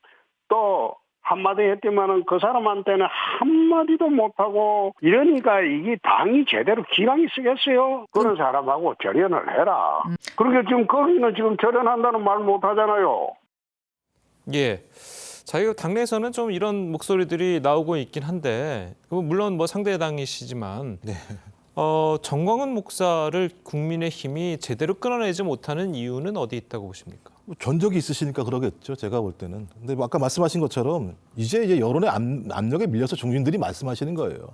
또 한마디 했지만은 그 사람한테는 한마디도 못하고 이러니까 이게 당이 제대로 기강이 쓰겠어요? 그런 사람하고 절연을 해라. 그렇게 지금 거기는 지금 절연한다는 말 못하잖아요. 예. 자, 이거 당내에서는 좀 이런 목소리들이 나오고 있긴 한데 물론 상대 당이시지만 전광훈 목사를 국민의힘이 제대로 끊어내지 못하는 이유는 어디 있다고 보십니까? 전적이 있으시니까 그러겠죠. 제가 볼 때는. 근데 아까 말씀하신 것처럼 이제 여론의 압력에 밀려서 중진들이 말씀하시는 거예요.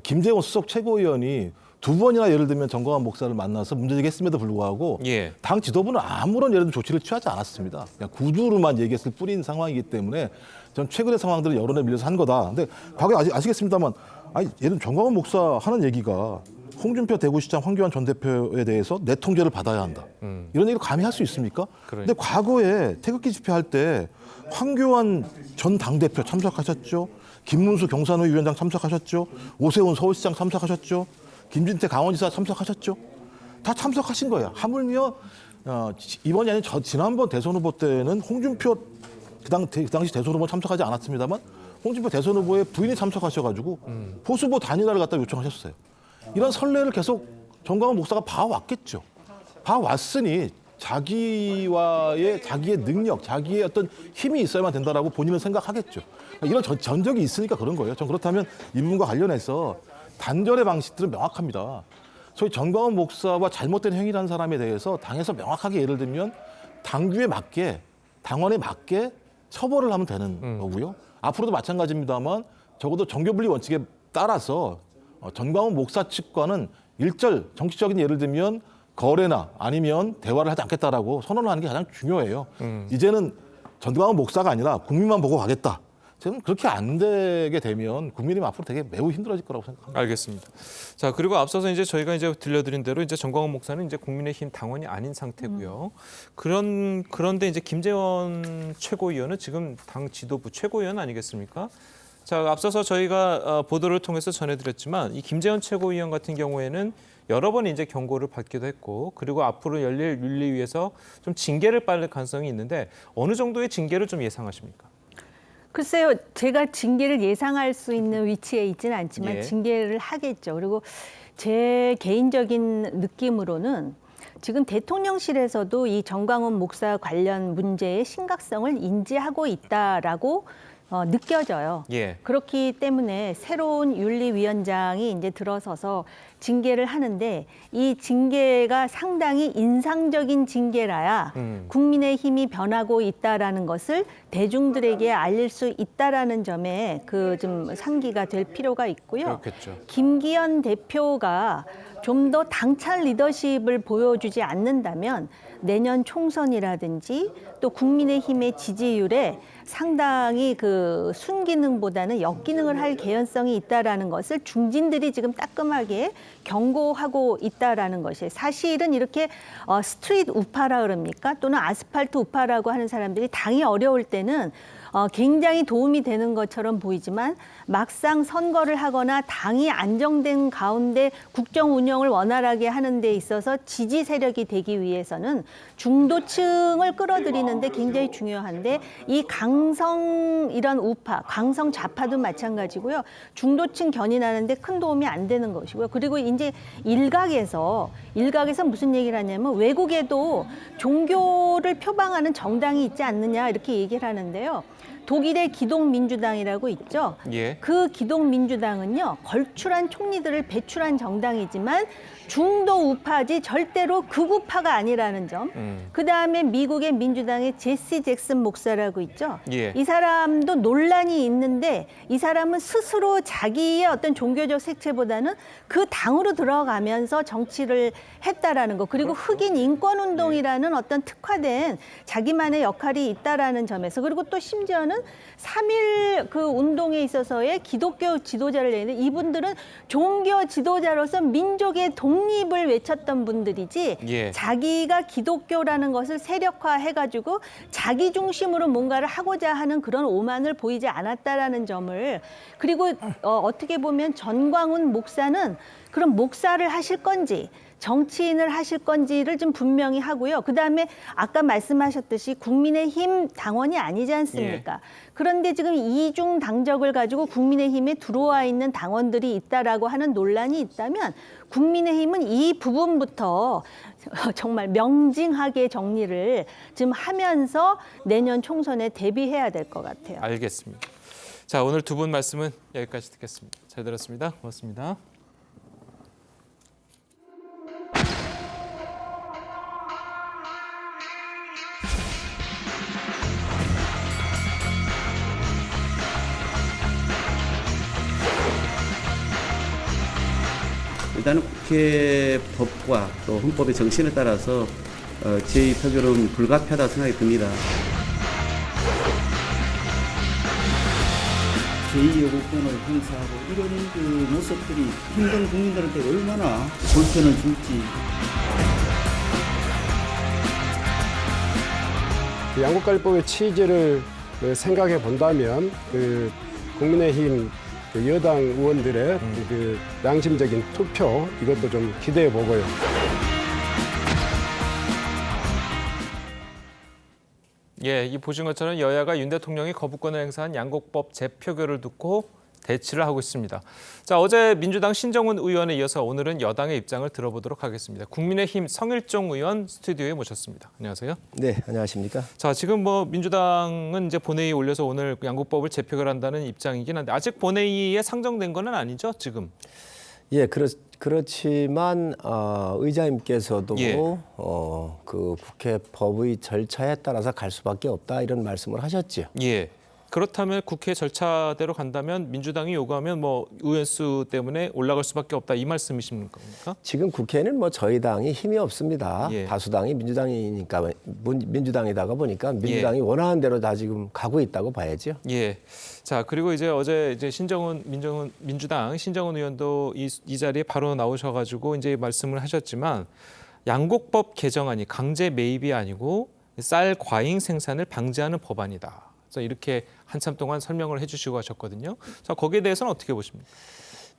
김재원 수석 최고위원이 2번이나 예를 들면 전광훈 목사를 만나서 문제제기했음에도 불구하고 당 지도부는 아무런 예를 들면 조치를 취하지 않았습니다. 그냥 구두로만 얘기했을 뿐인 상황이기 때문에 전 최근의 상황들은 여론에 밀려서 한 거다. 근데 과거에 아시겠습니다만 예를 들면 전광훈 목사 하는 얘기가 홍준표 대구시장 황교안 전 대표에 대해서 내 통제를 받아야 한다. 이런 얘기를 감히 할 수 있습니까? 근데 과거에 태극기 집회할 때 황교안 전 당대표 참석하셨죠. 김문수 경산호 위원장 참석하셨죠. 오세훈 서울시장 참석하셨죠. 김진태 강원지사 참석하셨죠. 다 참석하신 거예요. 하물며 이번이 아닌 지난번 대선 후보 때는 홍준표 그 당시 대선 후보 참석하지 않았습니다만 홍준표 대선 후보의 부인이 참석하셔가지고 보수보 단일화를 갖다 요청하셨어요. 이런 선례를 계속 전광훈 목사가 봐왔겠죠. 봐왔으니 자기의 능력, 자기의 어떤 힘이 있어야만 된다라고 본인은 생각하겠죠. 이런 전적이 있으니까 그런 거예요. 전 그렇다면 이 부분과 관련해서 단절의 방식들은 명확합니다. 저희 전광훈 목사와 잘못된 행위를 한 사람에 대해서 당에서 명확하게 예를 들면 당규에 맞게, 당원에 맞게 처벌을 하면 되는 거고요. 앞으로도 마찬가지입니다만 적어도 정교분리 원칙에 따라서 전광훈 목사 측과는 일절 정치적인 예를 들면 거래나 아니면 대화를 하지 않겠다라고 선언을 하는 게 가장 중요해요. 이제는 전광훈 목사가 아니라 국민만 보고 가겠다. 저는 그렇게 안 되게 되면 국민이 앞으로 되게 매우 힘들어질 거라고 생각합니다. 알겠습니다. 자, 그리고 앞서서 이제 저희가 이제 들려드린 대로 이제 전광훈 목사는 이제 국민의힘 당원이 아닌 상태고요. 그런데 이제 김재원 최고위원은 지금 당 지도부 최고위원 아니겠습니까? 자, 앞서서 저희가 보도를 통해서 전해드렸지만 이 김재원 최고위원 같은 경우에는 여러 번 이제 경고를 받기도 했고, 그리고 앞으로 열릴 윤리위에서 좀 징계를 받을 가능성이 있는데 어느 정도의 징계를 좀 예상하십니까? 글쎄요, 제가 징계를 예상할 수 있는 위치에 있지는 않지만 예. 징계를 하겠죠. 그리고 제 개인적인 느낌으로는 지금 대통령실에서도 이 전광훈 목사 관련 문제의 심각성을 인지하고 있다라고 느껴져요. 예. 그렇기 때문에 새로운 윤리위원장이 이제 들어서서 징계를 하는데 이 징계가 상당히 인상적인 징계라야 국민의힘이 변하고 있다라는 것을 대중들에게 알릴 수 있다라는 점에 그 좀 상기가 될 필요가 있고요. 그렇겠죠. 김기현 대표가 좀 더 당찬 리더십을 보여주지 않는다면 내년 총선이라든지 또 국민의힘의 지지율에 상당히 그 순기능보다는 역기능을 할 개연성이 있다라는 것을 중진들이 지금 따끔하게 경고하고 있다라는 것이 사실은 이렇게 스트릿 우파라 그럽니까? 또는 아스팔트 우파라고 하는 사람들이 당이 어려울 때는 굉장히 도움이 되는 것처럼 보이지만 막상 선거를 하거나 당이 안정된 가운데 국정 운영을 원활하게 하는 데 있어서 지지 세력이 되기 위해서는 중도층을 끌어들이는 데 굉장히 중요한데 이 강성 이런 우파, 강성 좌파도 마찬가지고요. 중도층 견인하는 데 큰 도움이 안 되는 것이고요. 그리고 이제 일각에서 무슨 얘기를 하냐면 외국에도 종교를 표방하는 정당이 있지 않느냐 이렇게 얘기를 하는데요. 독일의 기독민주당이라고 있죠. 예. 그 기독민주당은요. 걸출한 총리들을 배출한 정당이지만 중도 우파지 절대로 극우파가 아니라는 점. 그다음에 미국의 민주당의 제시 잭슨 목사라고 있죠. 예. 이 사람도 논란이 있는데 이 사람은 스스로 자기의 어떤 종교적 색채보다는 그 당으로 들어가면서 정치를 했다라는 거. 그리고 흑인 인권운동이라는 어떤 특화된 자기만의 역할이 있다라는 점에서 그리고 또 심지어는 3.1 그 운동에 있어서의 기독교 지도자를 내는 이분들은 종교 지도자로서 민족의 독립을 외쳤던 분들이지 예. 자기가 기독교라는 것을 세력화해가지고 자기 중심으로 뭔가를 하고자 하는 그런 오만을 보이지 않았다라는 점을 그리고 어떻게 보면 전광훈 목사는 그럼 목사를 하실 건지 정치인을 하실 건지를 좀 분명히 하고요. 그다음에 아까 말씀하셨듯이 국민의힘 당원이 아니지 않습니까? 예. 그런데 지금 이중 당적을 가지고 국민의힘에 들어와 있는 당원들이 있다라고 하는 논란이 있다면 국민의힘은 이 부분부터 정말 명징하게 정리를 좀 하면서 내년 총선에 대비해야 될 것 같아요. 알겠습니다. 자, 오늘 두 분 말씀은 여기까지 듣겠습니다. 잘 들었습니다. 고맙습니다. 일단은 국회 법과 또 헌법의 정신에 따라서 제 표결은 불가피하다고 생각이 듭니다. 제2요구권을 행사하고 이런 그 모습들이 힘든 국민들한테 얼마나 불편을 줄지. 양국관리법의 취지를 생각해 본다면 국민의힘 여당 의원들의 그 양심적인 투표 이것도 좀 기대해 보고요. 예, 이 보신 것처럼 여야가 윤 대통령이 거부권을 행사한 양곡법 재표결을 두고 대치를 하고 있습니다. 자, 어제 민주당 신정훈 의원에 이어서 오늘은 여당의 입장을 들어보도록 하겠습니다. 국민의힘 성일종 의원 스튜디오에 모셨습니다. 안녕하세요. 네, 안녕하십니까. 자, 지금 뭐 민주당은 이제 본회의에 올려서 오늘 양곡법을 재표결한다는 입장이긴 한데 아직 본회의에 상정된 건 아니죠, 지금? 예, 그렇지만 의장님께서도 예. 그 국회 법의 절차에 따라서 갈 수밖에 없다 이런 말씀을 하셨죠. 예. 그렇다면 국회 절차대로 간다면 민주당이 요구하면 뭐 의원수 때문에 올라갈 수밖에 없다 이 말씀이십니까? 지금 국회는 뭐 저희 당이 힘이 없습니다. 예. 다수당이 민주당이니까 민주당이다가 보니까 민주당이 예. 원하는 대로 다 지금 가고 있다고 봐야죠. 예. 자, 그리고 이제 어제 이제 민주당 신정훈 의원도 이 자리에 바로 나오셔가지고 이제 말씀을 하셨지만 양곡법 개정안이 강제 매입이 아니고 쌀 과잉 생산을 방지하는 법안이다. 그래서 이렇게 한참 동안 설명을 해주시고 하셨거든요. 자, 거기에 대해서는 어떻게 보십니까?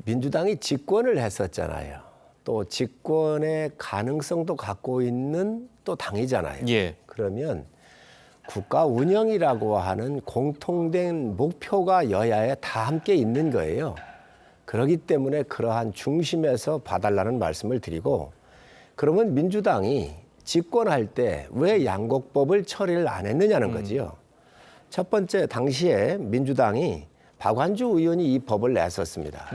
민주당이 집권을 했었잖아요. 또 집권의 가능성도 갖고 있는 또 당이잖아요. 예. 그러면 국가 운영이라고 하는 공통된 목표가 여야에 다 함께 있는 거예요. 그렇기 때문에 그러한 중심에서 봐달라는 말씀을 드리고, 그러면 민주당이 집권할 때 왜 양곡법을 처리를 안 했느냐는 거지요. 첫 번째, 당시에 민주당이 박완주 의원이 이 법을 냈었습니다.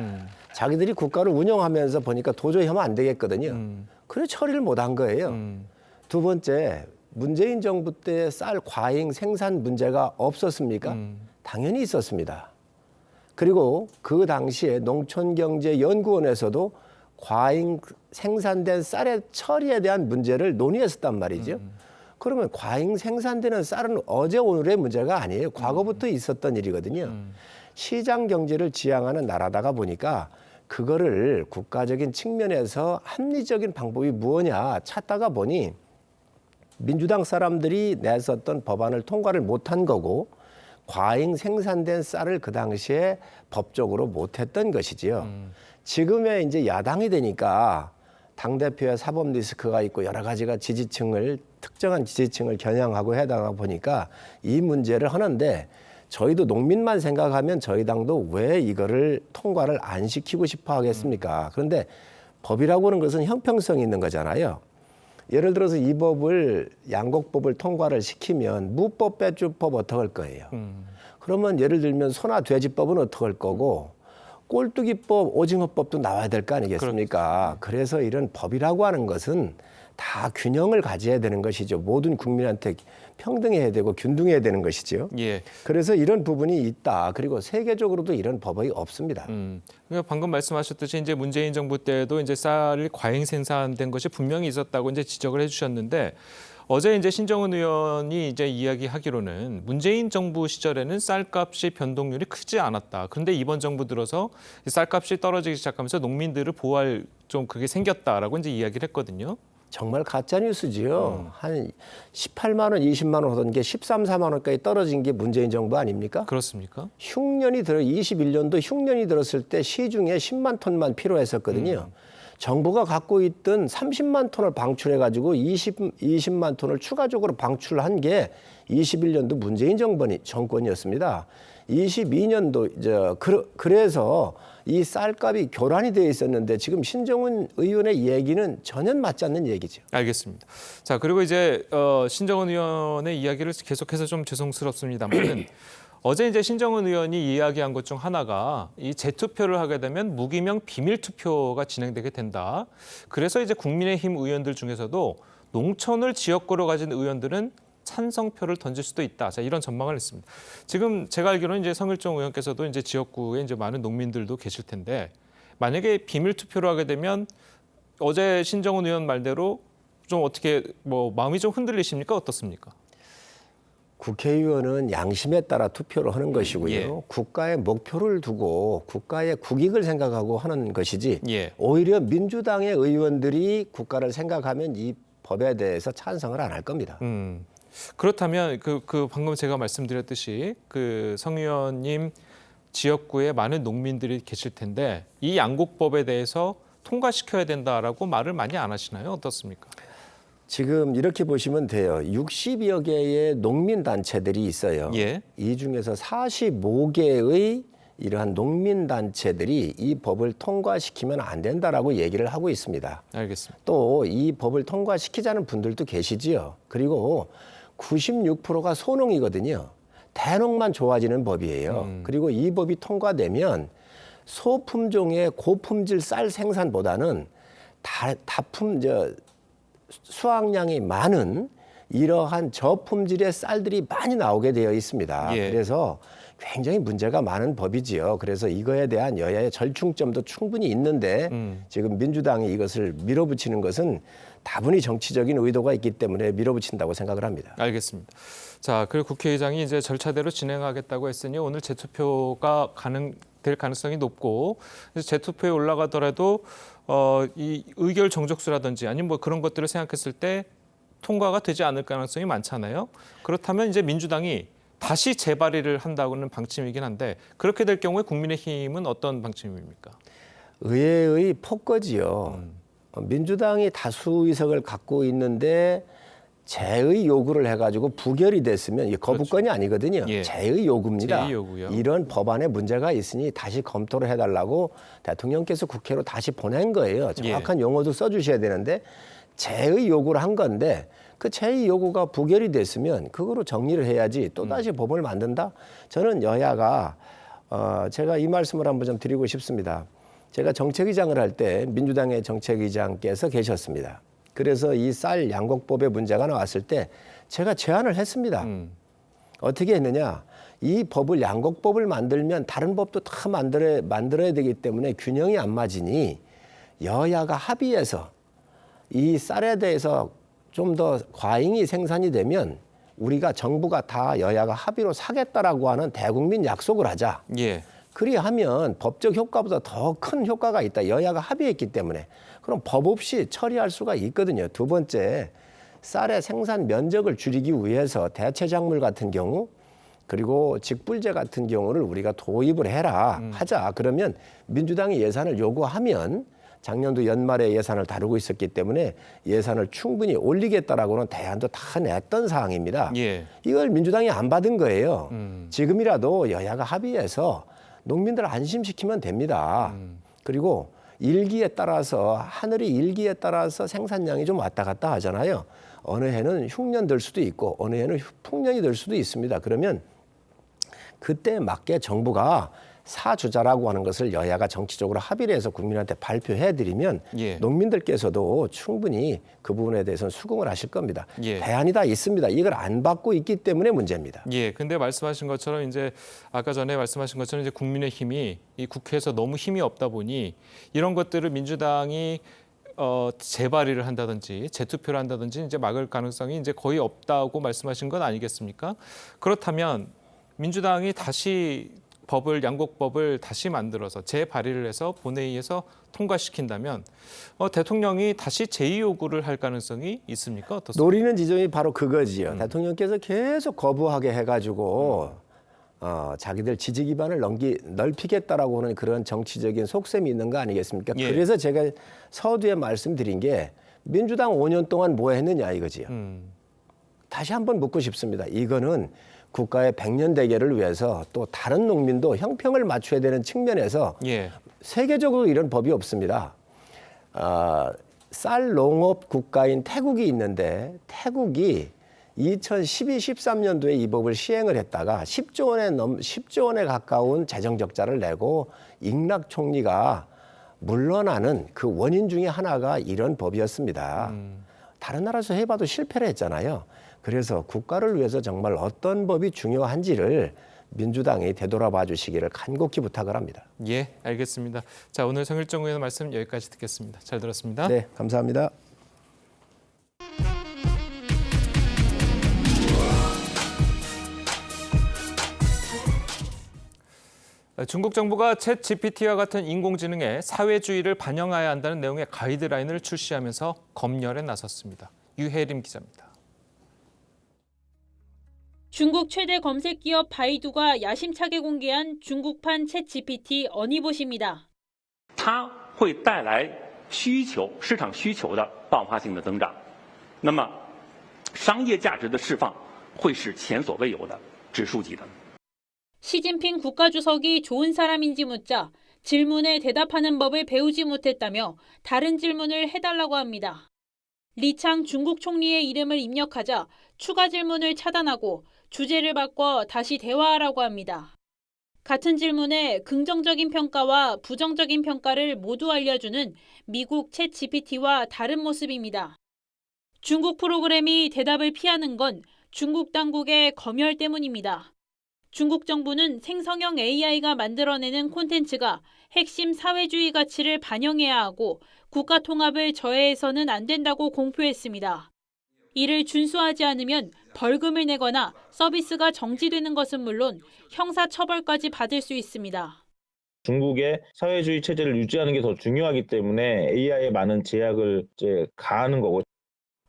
자기들이 국가를 운영하면서 보니까 도저히 하면 안 되겠거든요. 그래서 처리를 못한 거예요. 두 번째, 문재인 정부 때 쌀 과잉 생산 문제가 없었습니까? 당연히 있었습니다. 그리고 그 당시에 농촌경제연구원에서도 과잉 생산된 쌀의 처리에 대한 문제를 논의했었단 말이죠. 그러면 과잉 생산되는 쌀은 어제 오늘의 문제가 아니에요. 과거부터 있었던 일이거든요. 시장 경제를 지향하는 나라다가 보니까 그거를 국가적인 측면에서 합리적인 방법이 무엇냐 찾다가 보니 민주당 사람들이 냈었던 법안을 통과를 못한 거고, 과잉 생산된 쌀을 그 당시에 법적으로 못했던 것이지요. 지금의 이제 야당이 되니까 당대표의 사법 리스크가 있고 여러 가지가 특정한 지지층을 겨냥하고 해다가 보니까 이 문제를 하는데, 저희도 농민만 생각하면 저희 당도 왜 이거를 통과를 안 시키고 싶어 하겠습니까? 그런데 법이라고 하는 것은 형평성이 있는 거잖아요. 예를 들어서 이 법을 양곡법을 통과를 시키면 무법 배주법 어떻게 할 거예요? 그러면 예를 들면 소나 돼지법은 어떻게 할 거고, 꼴뚜기법, 오징어법도 나와야 될 거 아니겠습니까? 그래서 이런 법이라고 하는 것은 다 균형을 가져야 되는 것이죠. 모든 국민한테 평등해야 되고 균등해야 되는 것이죠. 예. 그래서 이런 부분이 있다. 그리고 세계적으로도 이런 법이 없습니다. 그러니까 방금 말씀하셨듯이 이제 문재인 정부 때도 이제 쌀이 과잉 생산된 것이 분명히 있었다고 이제 지적을 해주셨는데, 어제 이제 신정훈 의원이 이제 이야기하기로는 문재인 정부 시절에는 쌀값이 변동률이 크지 않았다. 그런데 이번 정부 들어서 쌀값이 떨어지기 시작하면서 농민들을 보호할 좀 그게 생겼다라고 이제 이야기를 했거든요. 정말 가짜 뉴스지요. 한 18만 원, 20만 원 하던 게 13, 4만 원까지 떨어진 게 문재인 정부 아닙니까? 그렇습니까? 21년도 흉년이 들었을 때 시중에 10만 톤만 필요했었거든요. 정부가 갖고 있던 30만 톤을 방출해가지고 20만 톤을 추가적으로 방출한 게 21년도 문재인 정권이었습니다. 22년도 그래서 이 쌀값이 교란이 되어 있었는데 지금 신정훈 의원의 얘기는 전혀 맞지 않는 얘기죠. 알겠습니다. 자, 그리고 이제 신정훈 의원의 이야기를 계속해서 좀 죄송스럽습니다만 어제 이제 신정훈 의원이 이야기한 것 중 하나가 이 재투표를 하게 되면 무기명 비밀 투표가 진행되게 된다. 그래서 이제 국민의힘 의원들 중에서도 농촌을 지역구로 가진 의원들은 찬성표를 던질 수도 있다. 자, 이런 전망을 했습니다. 지금 제가 알기로는 이제 성일종 의원께서도 이제 지역구에 이제 많은 농민들도 계실 텐데, 만약에 비밀 투표를 하게 되면 어제 신정훈 의원 말대로 좀 어떻게 뭐 마음이 좀 흔들리십니까? 어떻습니까? 국회의원은 양심에 따라 투표를 하는 것이고요. 예. 국가의 목표를 두고 국가의 국익을 생각하고 하는 것이지, 예. 오히려 민주당의 의원들이 국가를 생각하면 이 법에 대해서 찬성을 안 할 겁니다. 그렇다면 그 방금 제가 말씀드렸듯이 그 성 의원님 지역구에 많은 농민들이 계실 텐데 이 양곡법에 대해서 통과시켜야 된다라고 말을 많이 안 하시나요? 어떻습니까? 지금 이렇게 보시면 돼요. 60여 개의 농민단체들이 있어요. 예. 이 중에서 45개의 이러한 농민단체들이 이 법을 통과시키면 안 된다라고 얘기를 하고 있습니다. 알겠습니다. 또 이 법을 통과시키자는 분들도 계시지요. 그리고 96%가 소농이거든요. 대농만 좋아지는 법이에요. 그리고 이 법이 통과되면 소품종의 고품질 쌀 생산보다는 수확량이 많은 이러한 저품질의 쌀들이 많이 나오게 되어 있습니다. 그래서 굉장히 문제가 많은 법이지요. 그래서 이거에 대한 여야의 절충점도 충분히 있는데 지금 민주당이 이것을 밀어붙이는 것은 다분히 정치적인 의도가 있기 때문에 밀어붙인다고 생각을 합니다. 알겠습니다. 자, 그리고 국회의장이 이제 절차대로 진행하겠다고 했으니 오늘 재투표가 될 가능성이 높고 재투표에 올라가더라도 이 의결 정족수라든지 아니면 뭐 그런 것들을 생각했을 때 통과가 되지 않을 가능성이 많잖아요. 그렇다면 이제 민주당이 다시 재발의를 한다고는 방침이긴 한데 그렇게 될 경우에 국민의힘은 어떤 방침입니까? 의회의 폭거지요. 민주당이 다수 의석을 갖고 있는데 재의 요구를 해가지고 부결이 됐으면 이게 거부권이 아니거든요. 재의 요구입니다. 재의 요구요. 이런 법안에 문제가 있으니 다시 검토를 해달라고 대통령께서 국회로 다시 보낸 거예요. 정확한 용어도 써주셔야 되는데 재의 요구를 한 건데 그 재의 요구가 부결이 됐으면 그거로 정리를 해야지 또다시 법을 만든다? 저는 여야가 제가 이 말씀을 한번 좀 드리고 싶습니다. 제가 정책위장을 할 때 민주당의 정책위장께서 계셨습니다. 그래서 이 쌀 양곡법의 문제가 나왔을 때 제가 제안을 했습니다. 어떻게 했느냐? 이 법을 양곡법을 만들면 다른 법도 다 만들어야 되기 때문에 균형이 안 맞으니 여야가 합의해서 이 쌀에 대해서 좀 더 과잉이 생산이 되면 우리가 정부가 다 여야가 합의로 사겠다라고 하는 대국민 약속을 하자. 그리하면 법적 효과보다 더 큰 효과가 있다. 여야가 합의했기 때문에. 그럼 법 없이 처리할 수가 있거든요. 두 번째, 쌀의 생산 면적을 줄이기 위해서 대체 작물 같은 경우 그리고 직불제 같은 경우를 우리가 도입을 하자. 그러면 민주당이 예산을 요구하면 작년도 연말에 예산을 다루고 있었기 때문에 예산을 충분히 올리겠다라고는 대안도 다 냈던 사항입니다. 이걸 민주당이 안 받은 거예요. 지금이라도 여야가 합의해서 농민들을 안심시키면 됩니다. 그리고 하늘의 일기에 따라서 생산량이 좀 왔다 갔다 하잖아요. 어느 해는 흉년 될 수도 있고 어느 해는 풍년이 될 수도 있습니다. 그러면 그때 맞게 정부가 사주자라고 하는 것을 여야가 정치적으로 합의를 해서 국민한테 발표해드리면 농민들께서도 충분히 그 부분에 대해서는 수긍을 하실 겁니다. 대안이 다 있습니다. 이걸 안 받고 있기 때문에 문제입니다. 근데 말씀하신 것처럼 이제 아까 전에 말씀하신 것처럼 이제 국민의힘이 이 국회에서 너무 힘이 없다 보니 이런 것들을 민주당이 재발의를 한다든지 재투표를 한다든지 이제 막을 가능성이 이제 거의 없다고 말씀하신 건 아니겠습니까? 그렇다면 민주당이 다시 양곡법을 다시 만들어서 재발의를 해서 본회의에서 통과시킨다면 대통령이 다시 제의 요구를 할 가능성이 있습니까? 어떻습니까? 노리는 지점이 바로 그거지요. 대통령께서 계속 거부하게 해가지고 자기들 지지 기반을 넓히겠다라고 하는 그런 정치적인 속셈이 있는 거 아니겠습니까? 그래서 제가 서두에 말씀드린 게 민주당 5년 동안 뭐 했느냐 이거지요. 다시 한번 묻고 싶습니다. 이거는 국가의 100년 대계를 위해서 또 다른 농민도 형평을 맞춰야 되는 측면에서 세계적으로 이런 법이 없습니다. 쌀 농업 국가인 태국이 있는데 태국이 2012, 13년도에 이 법을 시행을 했다가 10조 원에 가까운 재정 적자를 내고 잉락 총리가 물러나는 그 원인 중에 하나가 이런 법이었습니다. 다른 나라에서 해봐도 실패를 했잖아요. 그래서 국가를 위해서 정말 어떤 법이 중요한지를 민주당이 되돌아봐 주시기를 간곡히 부탁을 합니다. 알겠습니다. 자, 오늘 성일정 의원 말씀 여기까지 듣겠습니다. 잘 들었습니다. 네, 감사합니다. 중국 정부가 챗 GPT와 같은 인공지능에 사회주의를 반영해야 한다는 내용의 가이드라인을 출시하면서 검열에 나섰습니다. 유혜림 기자입니다. 중국 최대 검색 기업 바이두가 야심차게 공개한 중국판 챗 GPT 어니봇입니다. 它会带来市场需求的爆发性的增长，那么商业价值的释放会是前所未有的指数级的。 시진핑 국가주석이 좋은 사람인지 묻자 질문에 대답하는 법을 배우지 못했다며 다른 질문을 해달라고 합니다. 리창 중국 총리의 이름을 입력하자 추가 질문을 차단하고 주제를 바꿔 다시 대화하라고 합니다. 같은 질문에 긍정적인 평가와 부정적인 평가를 모두 알려주는 미국 챗GPT와 다른 모습입니다. 중국 프로그램이 대답을 피하는 건 중국 당국의 검열 때문입니다. 중국 정부는 생성형 AI가 만들어내는 콘텐츠가 핵심 사회주의 가치를 반영해야 하고 국가 통합을 저해해서는 안 된다고 공표했습니다. 이를 준수하지 않으면 벌금을 내거나 서비스가 정지되는 것은 물론 형사처벌까지 받을 수 있습니다. 중국의 사회주의 체제를 유지하는 게 더 중요하기 때문에 AI에 많은 제약을 가하는 거고.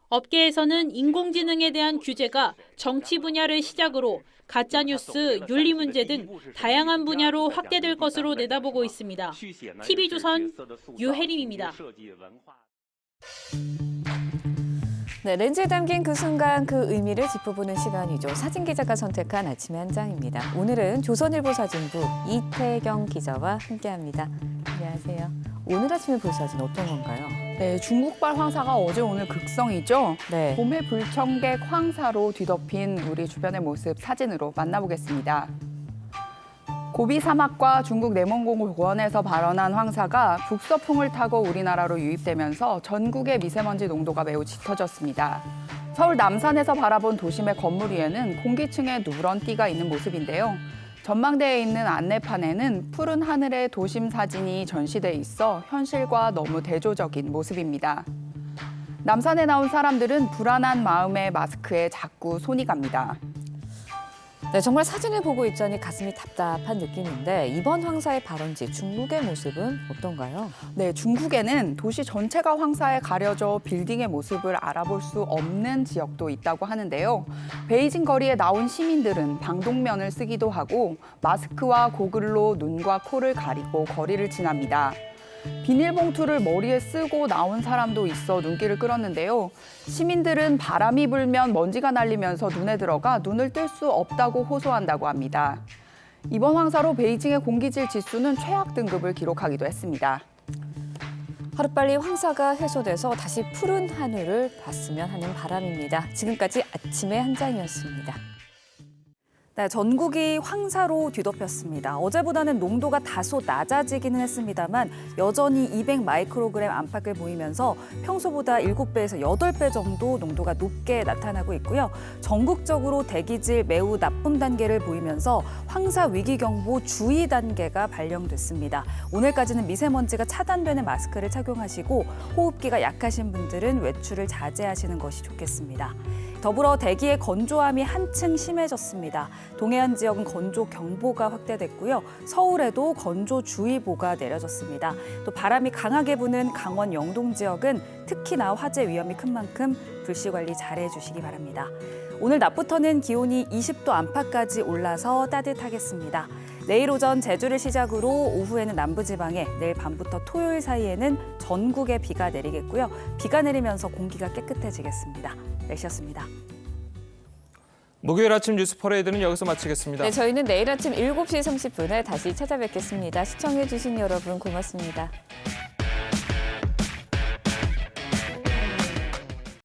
업계에서는 인공지능에 대한 규제가 정치 분야를 시작으로 가짜뉴스, 윤리 문제 등 다양한 분야로 확대될 것으로 내다보고 있습니다. TV조선 유혜림입니다. 네, 렌즈에 담긴 그 순간 그 의미를 짚어보는 시간이죠. 사진기자가 선택한 아침의 한 장입니다. 오늘은 조선일보 사진부 이태경 기자와 함께합니다. 안녕하세요. 오늘 아침에 볼 사진 어떤 건가요? 네, 중국발 황사가 어제 오늘 극성이죠. 네. 봄의 불청객 황사로 뒤덮인 우리 주변의 모습 사진으로 만나보겠습니다. 고비 사막과 중국 내몽고원에서 발원한 황사가 북서풍을 타고 우리나라로 유입되면서 전국의 미세먼지 농도가 매우 짙어졌습니다. 서울 남산에서 바라본 도심의 건물 위에는 공기층에 누런 띠가 있는 모습인데요. 전망대에 있는 안내판에는 푸른 하늘의 도심 사진이 전시돼 있어 현실과 너무 대조적인 모습입니다. 남산에 나온 사람들은 불안한 마음에 마스크에 자꾸 손이 갑니다. 네, 정말 사진을 보고 있자니 가슴이 답답한 느낌인데 이번 황사의 발원지 중국의 모습은 어떤가요? 네, 중국에는 도시 전체가 황사에 가려져 빌딩의 모습을 알아볼 수 없는 지역도 있다고 하는데요. 베이징 거리에 나온 시민들은 방독면을 쓰기도 하고 마스크와 고글로 눈과 코를 가리고 거리를 지납니다. 비닐봉투를 머리에 쓰고 나온 사람도 있어 눈길을 끌었는데요. 시민들은 바람이 불면 먼지가 날리면서 눈에 들어가 눈을 뜰 수 없다고 호소한다고 합니다. 이번 황사로 베이징의 공기질 지수는 최악 등급을 기록하기도 했습니다. 하루빨리 황사가 해소돼서 다시 푸른 하늘을 봤으면 하는 바람입니다. 지금까지 아침의 한 장이었습니다. 네, 전국이 황사로 뒤덮였습니다. 어제보다는 농도가 다소 낮아지기는 했습니다만 여전히 200 마이크로그램 안팎을 보이면서 평소보다 7배에서 8배 정도 농도가 높게 나타나고 있고요. 전국적으로 대기질 매우 나쁨 단계를 보이면서 황사 위기경보 주의 단계가 발령됐습니다. 오늘까지는 미세먼지가 차단되는 마스크를 착용하시고 호흡기가 약하신 분들은 외출을 자제하시는 것이 좋겠습니다. 더불어 대기의 건조함이 한층 심해졌습니다. 동해안 지역은 건조경보가 확대됐고요. 서울에도 건조주의보가 내려졌습니다. 또 바람이 강하게 부는 강원 영동 지역은 특히나 화재 위험이 큰 만큼 불씨 관리 잘해 주시기 바랍니다. 오늘 낮부터는 기온이 20도 안팎까지 올라서 따뜻하겠습니다. 내일 오전 제주를 시작으로 오후에는 남부지방에, 내일 밤부터 토요일 사이에는 전국에 비가 내리겠고요. 비가 내리면서 공기가 깨끗해지겠습니다. 날씨였습니다. 목요일 아침 뉴스 퍼레이드는 여기서 마치겠습니다. 네, 저희는 내일 아침 7시 30분에 다시 찾아뵙겠습니다. 시청해주신 여러분 고맙습니다.